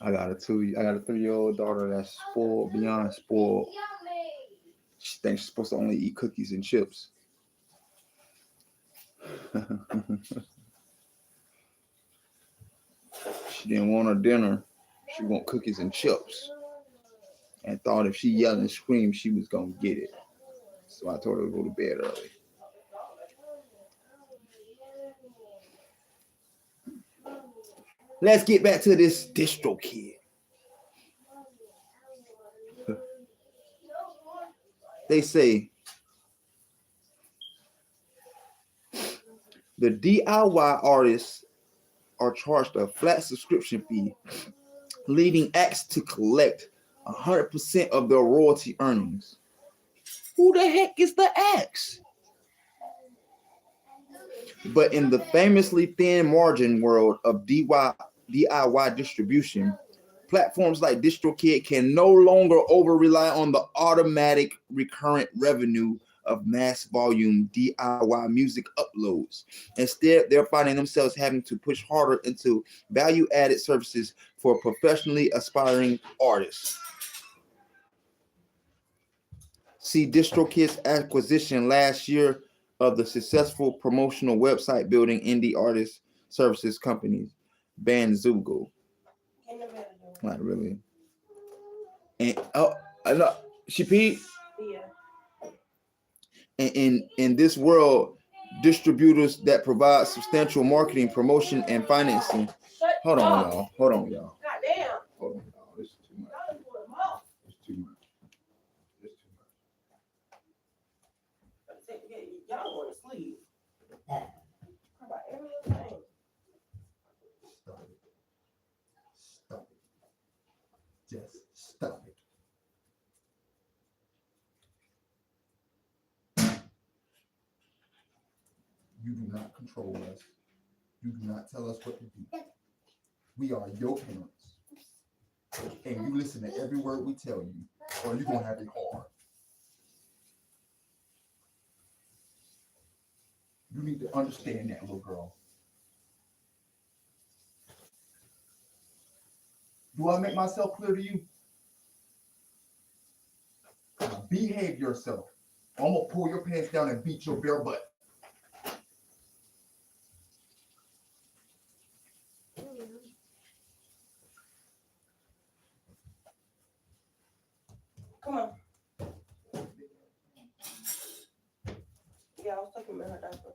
A: I got a 3-year-old daughter that's spoiled, beyond spoiled. She thinks she's supposed to only eat cookies and chips. She didn't want her dinner. She want cookies and chips. And thought if she yelled and screamed, she was gonna get it. So I told her to go to bed early. Let's get back to this Distrokid. They say the DIY artists are charged a flat subscription fee, leading acts to collect 100% of their royalty earnings. Who the heck is the acts? But in the famously thin margin world of DIY distribution, platforms like Distrokid can no longer over-rely on the automatic recurrent revenue of mass volume DIY music uploads. Instead, they're finding themselves having to push harder into value-added services for professionally aspiring artists. See Distrokid's acquisition last year of the successful promotional website building indie artist services company Bandzoogle. Not really. And I know she peed.
B: Yeah.
A: In this world, distributors that provide substantial marketing, promotion, and financing. Hold on, y'all.
B: Goddamn.
A: Hold on, y'all. This is too much. It's too much.
B: Y'all want to sleep. How about every little thing?
A: Just stop it. You do not control us. You do not tell us what to do. We are your parents. And you listen to every word we tell you, or you're going to have it hard. You need to understand that, little girl. Do I make myself clear to you? Now behave yourself. I'm going to pull your pants down and beat your bare butt.
B: Come on. Yeah, I was talking about her diaper.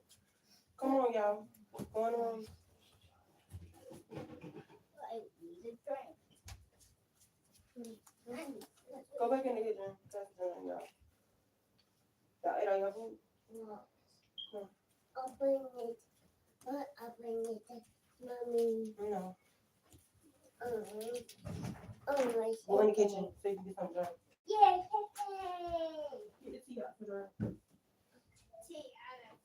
B: Come on, y'all. What's going on? Go back in the kitchen. That's done, y'all. Y'all ate all your food?
C: No.
B: No.
C: I'll bring it. But I'll bring it to mommy.
B: No.
C: Oh,
B: Go in the kitchen so you can get something done.
C: Yay!
B: Get the tea out for her.
C: Tea out of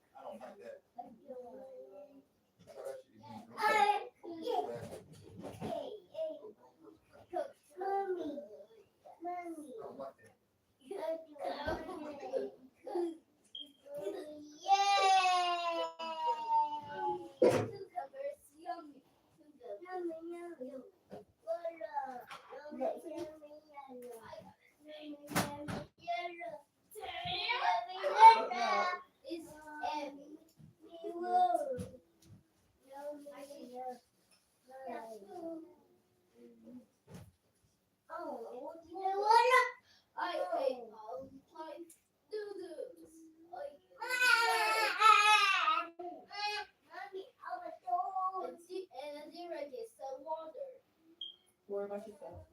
A: I don't like that.
C: Mommy.
A: I don't like that.
B: Worry about yourself.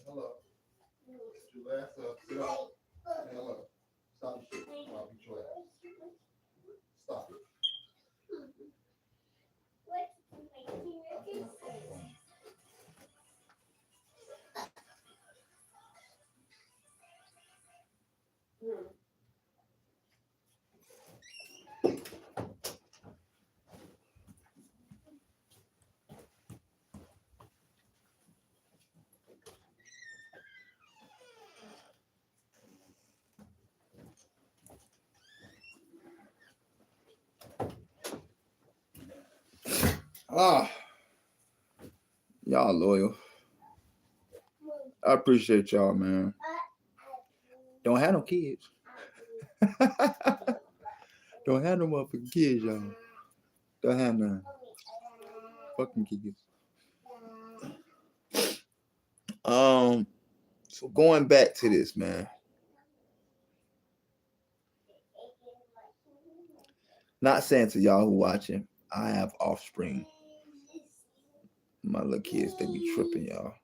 A: Hello. Get your ass up. Sit up. Hello. Stop your shit. I'll beat your ass. Stop it. Y'all loyal. I appreciate y'all, man. Don't have no kids. Don't have no motherfucking kids, y'all. Don't have none. Fucking kids. So going back to this, man. Not saying to y'all who watching, I have offspring. My little kids, they be tripping, y'all.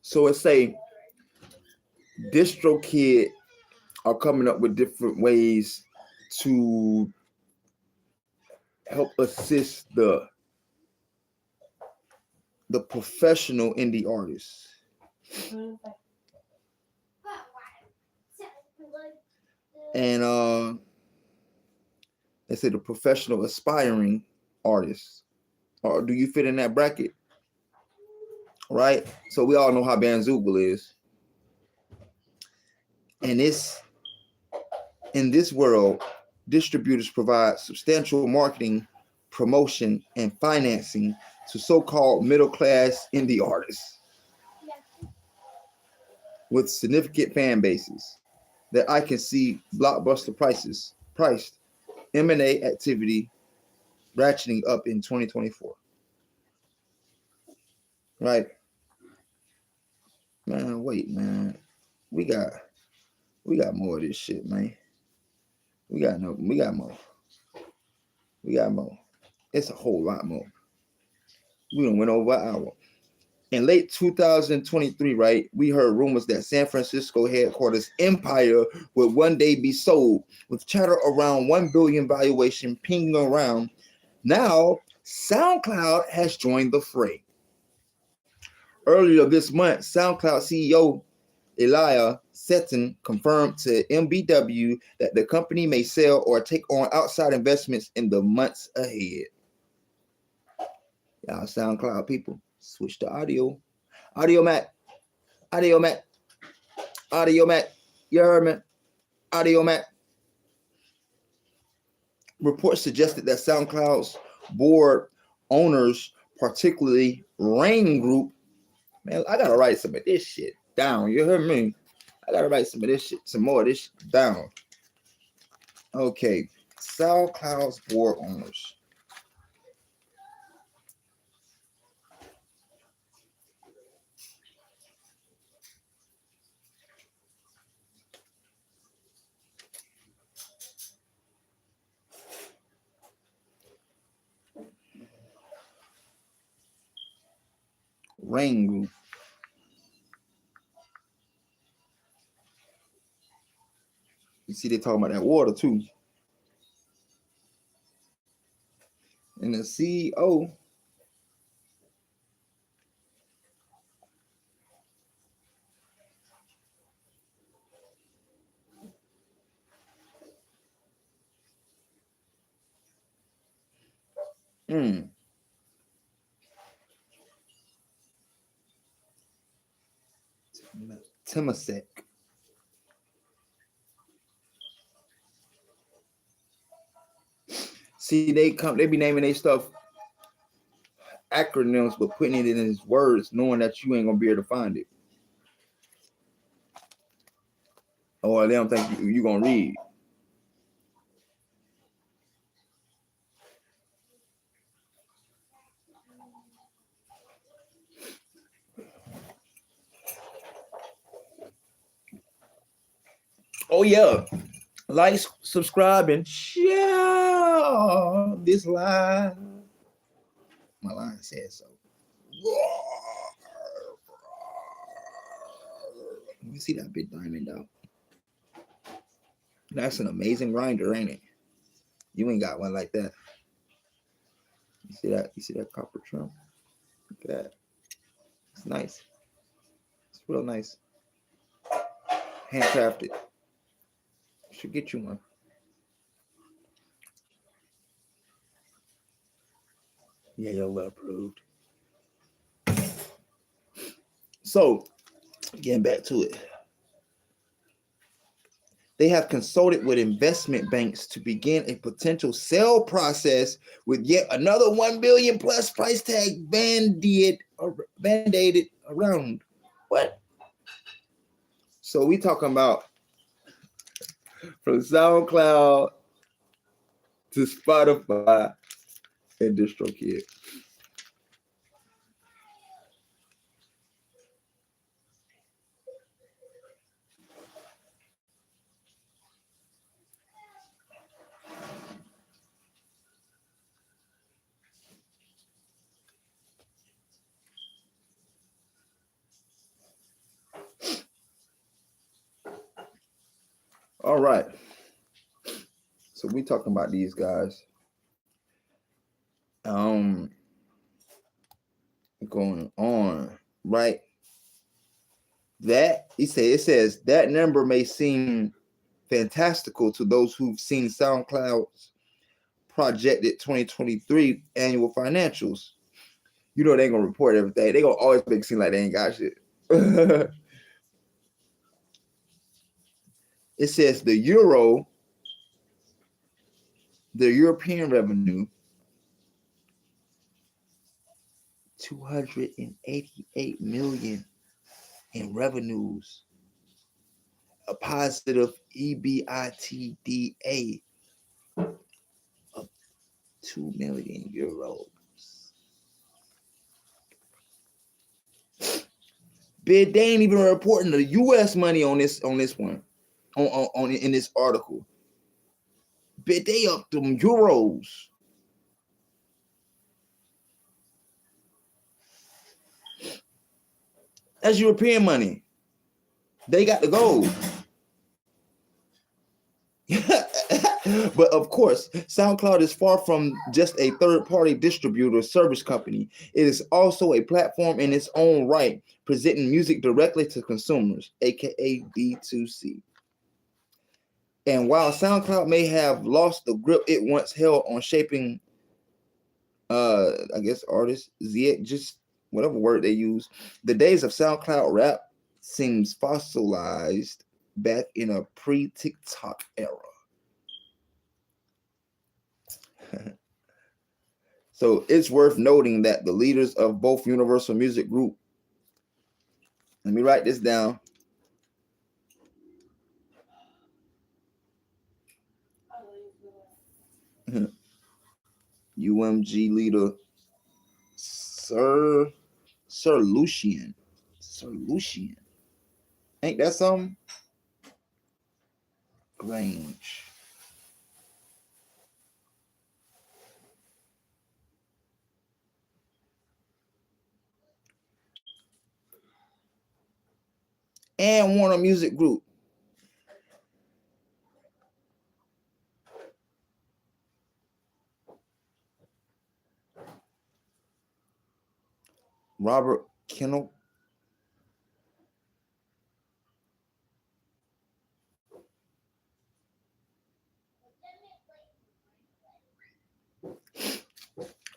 A: So it's say Distrokid are coming up with different ways to help assist the professional indie artists. And they say the professional aspiring artists. Or do you fit in that bracket? Right? So we all know how Banzoogle is. And in this world, distributors provide substantial marketing promotion, and financing to so-called middle-class indie artists with significant fan bases that I can see blockbuster priced M&A activity ratcheting up in 2024. Right? Man, wait, man. We got more of this shit, man. We got more. We got more. It's a whole lot more. We done went over an hour. In late 2023, right, we heard rumors that San Francisco headquarters Empire would one day be sold, with chatter around $1 billion valuation pinging around. Now, SoundCloud has joined the fray. Earlier this month, SoundCloud CEO Yayolah confirmed to MBW that the company may sell or take on outside investments in the months ahead. Y'all SoundCloud people, switch to audio. Audio Mac. You heard me? Audio Mac. Reports suggested that SoundCloud's board owners, particularly Rain Group, man, I gotta write some of this shit down. You heard me? I gotta write some more of this shit down. Okay, SoundCloud's board owners. Rain Group. You see, they talking about that water too. And the CEO. Temasek. See, they be naming their stuff acronyms, but putting it in his words, knowing that you ain't gonna be able to find it. Or they don't think you gonna read. Oh yeah. Like, subscribe, and share this live. My line says so. You see that big diamond though? That's an amazing grinder, ain't it? You ain't got one like that. You see that? You see that copper trim? Look at that. It's nice. It's real nice. Handcrafted. Should get you one. Yayolah approved. So, getting back to it. They have consulted with investment banks to begin a potential sale process with yet another $1 billion plus price tag band-aided around. What? So we talking about from SoundCloud to Spotify and Distrokid. All right. So we talking about these guys. Going on, right? That it says that number may seem fantastical to those who've seen SoundCloud's projected 2023 annual financials. You know they ain't gonna report everything. They gonna always make it seem like they ain't got shit. It says the European revenue 288 million in revenues, a positive EBITDA of 2 million euros. Bid they ain't even reporting the US money on this one. On in this article. Bid they up them euros. That's European money. They got the gold. But of course, SoundCloud is far from just a third-party distributor service company. It is also a platform in its own right, presenting music directly to consumers, aka D2C. And while SoundCloud may have lost the grip it once held on shaping, I guess artists, just whatever word they use, the days of SoundCloud rap seems fossilized back in a pre-TikTok era. So it's worth noting that the leaders of both Universal Music Group, let me write this down. UMG leader Sir Lucian. Ain't that something? Grange. And Warner Music Group. Robert Kennel.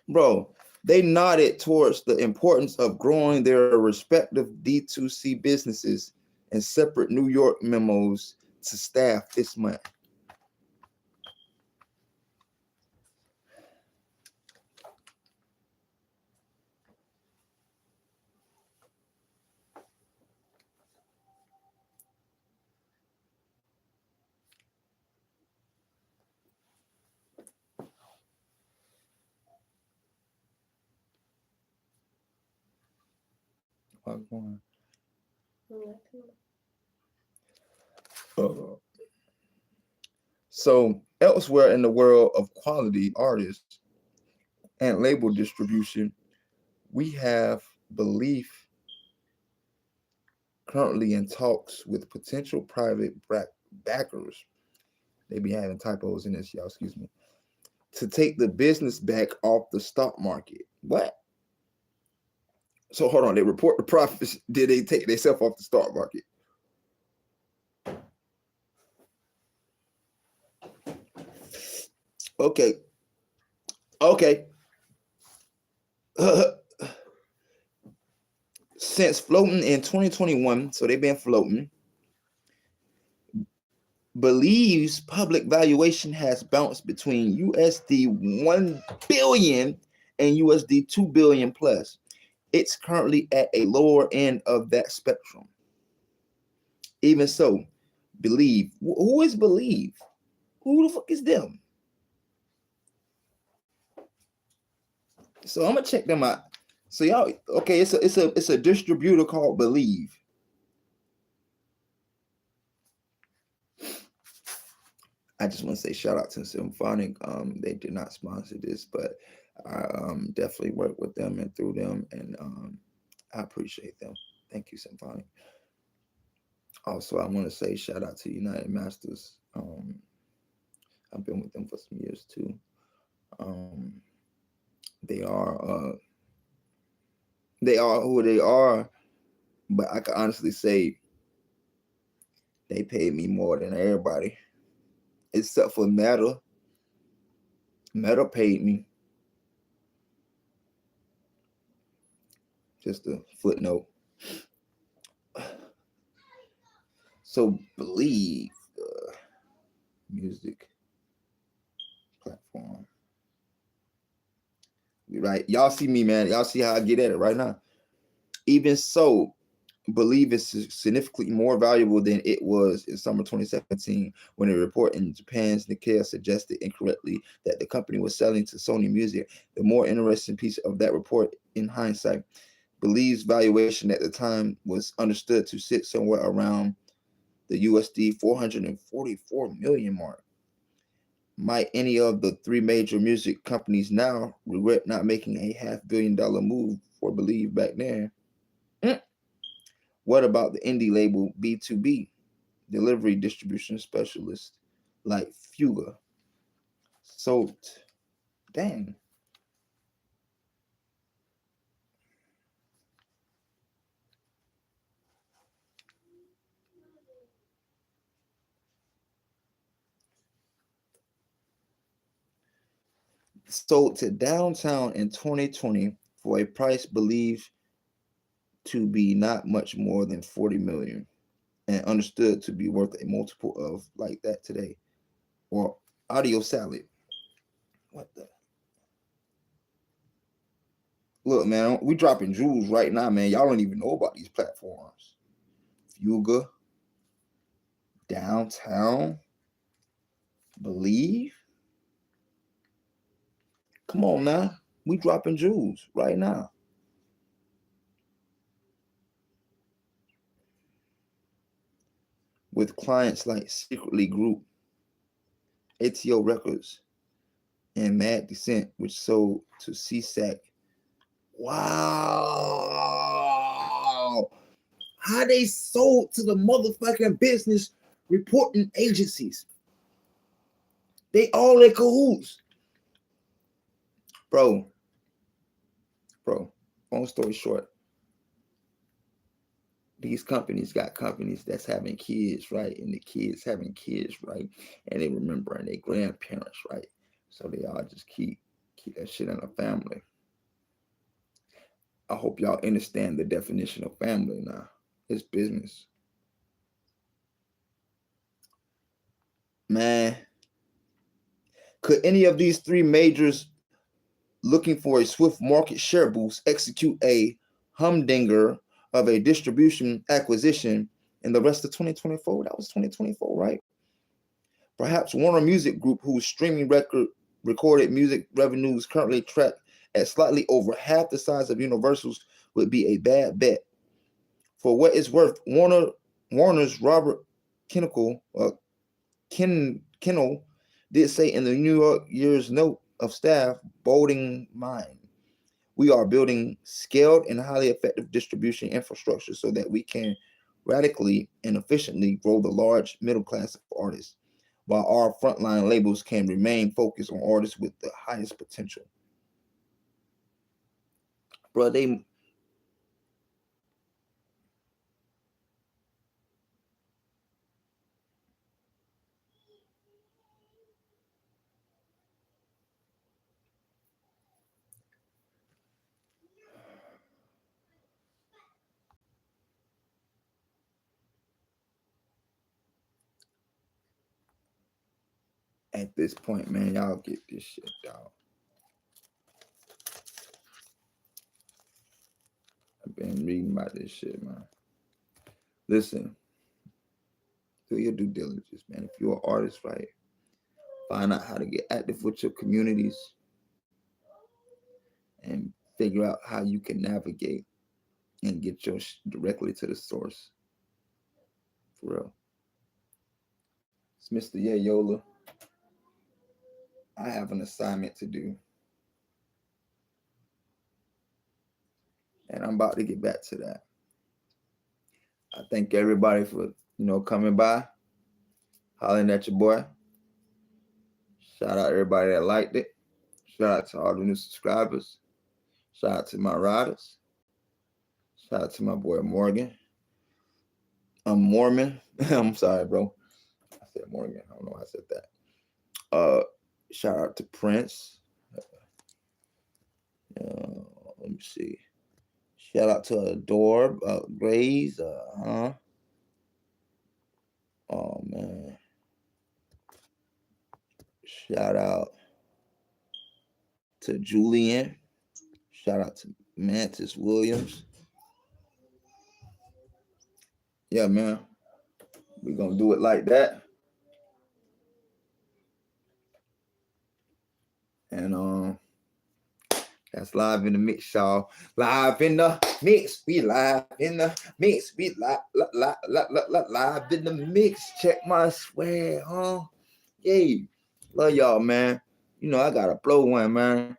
A: Bro, they nodded towards the importance of growing their respective D2C businesses and separate New York memos to staff this month. So elsewhere in the world of quality artists and label distribution, we have Belief currently in talks with potential private backers. They be having typos in this, y'all, excuse me. To take the business back off the stock market. What? So hold on, they report the profits. Did they take themselves off the stock market? Okay. Since floating in 2021, so they've been floating. Believes public valuation has bounced between USD 1 billion and USD 2 billion plus. It's currently at a lower end of that spectrum. Even so, Believe. Who is Believe? Who the fuck is them? So I'm gonna check them out. So y'all, okay, it's a distributor called Believe. I just want to say shout out to Symphonic. They did not sponsor this, but I definitely work with them and through them, and I appreciate them. Thank you, Symphonic. Also, I want to say shout out to United Masters. I've been with them for some years too. They are who they are, but I can honestly say they paid me more than everybody, except for Meta. Meta paid me. Just a footnote. So Believe music platform. We right? Y'all see me, man. Y'all see how I get at it right now. Even so, Believe is significantly more valuable than it was in summer 2017 when a report in Japan's Nikkei suggested incorrectly that the company was selling to Sony Music. The more interesting piece of that report, in hindsight, Believe's valuation at the time was understood to sit somewhere around the USD 444 million mark. Might any of the three major music companies now regret not making a $500 million move for Believe back then? What about the indie label B2B, delivery distribution specialist like Fuga? So, dang. Sold to Downtown in 2020 for a price believed to be not much more than 40 million and understood to be worth a multiple of like that today. Or Audio Salad. What the? Look, man, we dropping jewels right now, man. Y'all don't even know about these platforms. Fuga, Downtown, Believe. Come on now. We dropping jewels right now. With clients like Secretly Group, ATO Records, and Mad Descent, which sold to CSAC. Wow. How they sold to the motherfucking business reporting agencies. They all in cahoots. Bro, long story short, these companies got companies that's having kids, right? And the kids having kids, right? And they remembering their grandparents, right? So they all just keep that shit in a family. I hope y'all understand the definition of family now. It's business. Man, could any of these three majors looking for a swift market share boost execute a humdinger of a distribution acquisition in the rest of 2024? That was 2024, right? Perhaps Warner Music Group, whose streaming recorded music revenues currently track at slightly over half the size of Universal's, would be a bad bet. For what it's worth, Warner's Robert Kennel did say in the New York Year's note of staff, boding mind, we are building scaled and highly effective distribution infrastructure so that we can radically and efficiently grow the large middle class of artists, while our frontline labels can remain focused on artists with the highest potential. Bro, they at this point, man, y'all get this shit, dog. I've been reading about this shit, man. Listen, do your due diligence, man. If you're an artist, right, find out how to get active with your communities and figure out how you can navigate and get your directly to the source. For real. It's Mr. Yayolah. I have an assignment to do. And I'm about to get back to that. I thank everybody for, coming by, hollering at your boy. Shout out everybody that liked it. Shout out to all the new subscribers. Shout out to my riders. Shout out to my boy Morgan. I'm Mormon. I'm sorry, bro. I said Morgan. I don't know why I said that. Shout out to Prince. Let me see. Shout out to Adore, Grays. Oh man. Shout out to Julian. Shout out to Mantis Williams. Yeah, man. We're gonna do it like that. And that's live in the mix, y'all. Live in the mix. We live in the mix. We live in the mix. Check my swag, huh? Yay. Love y'all, man. You know, I gotta blow one, man.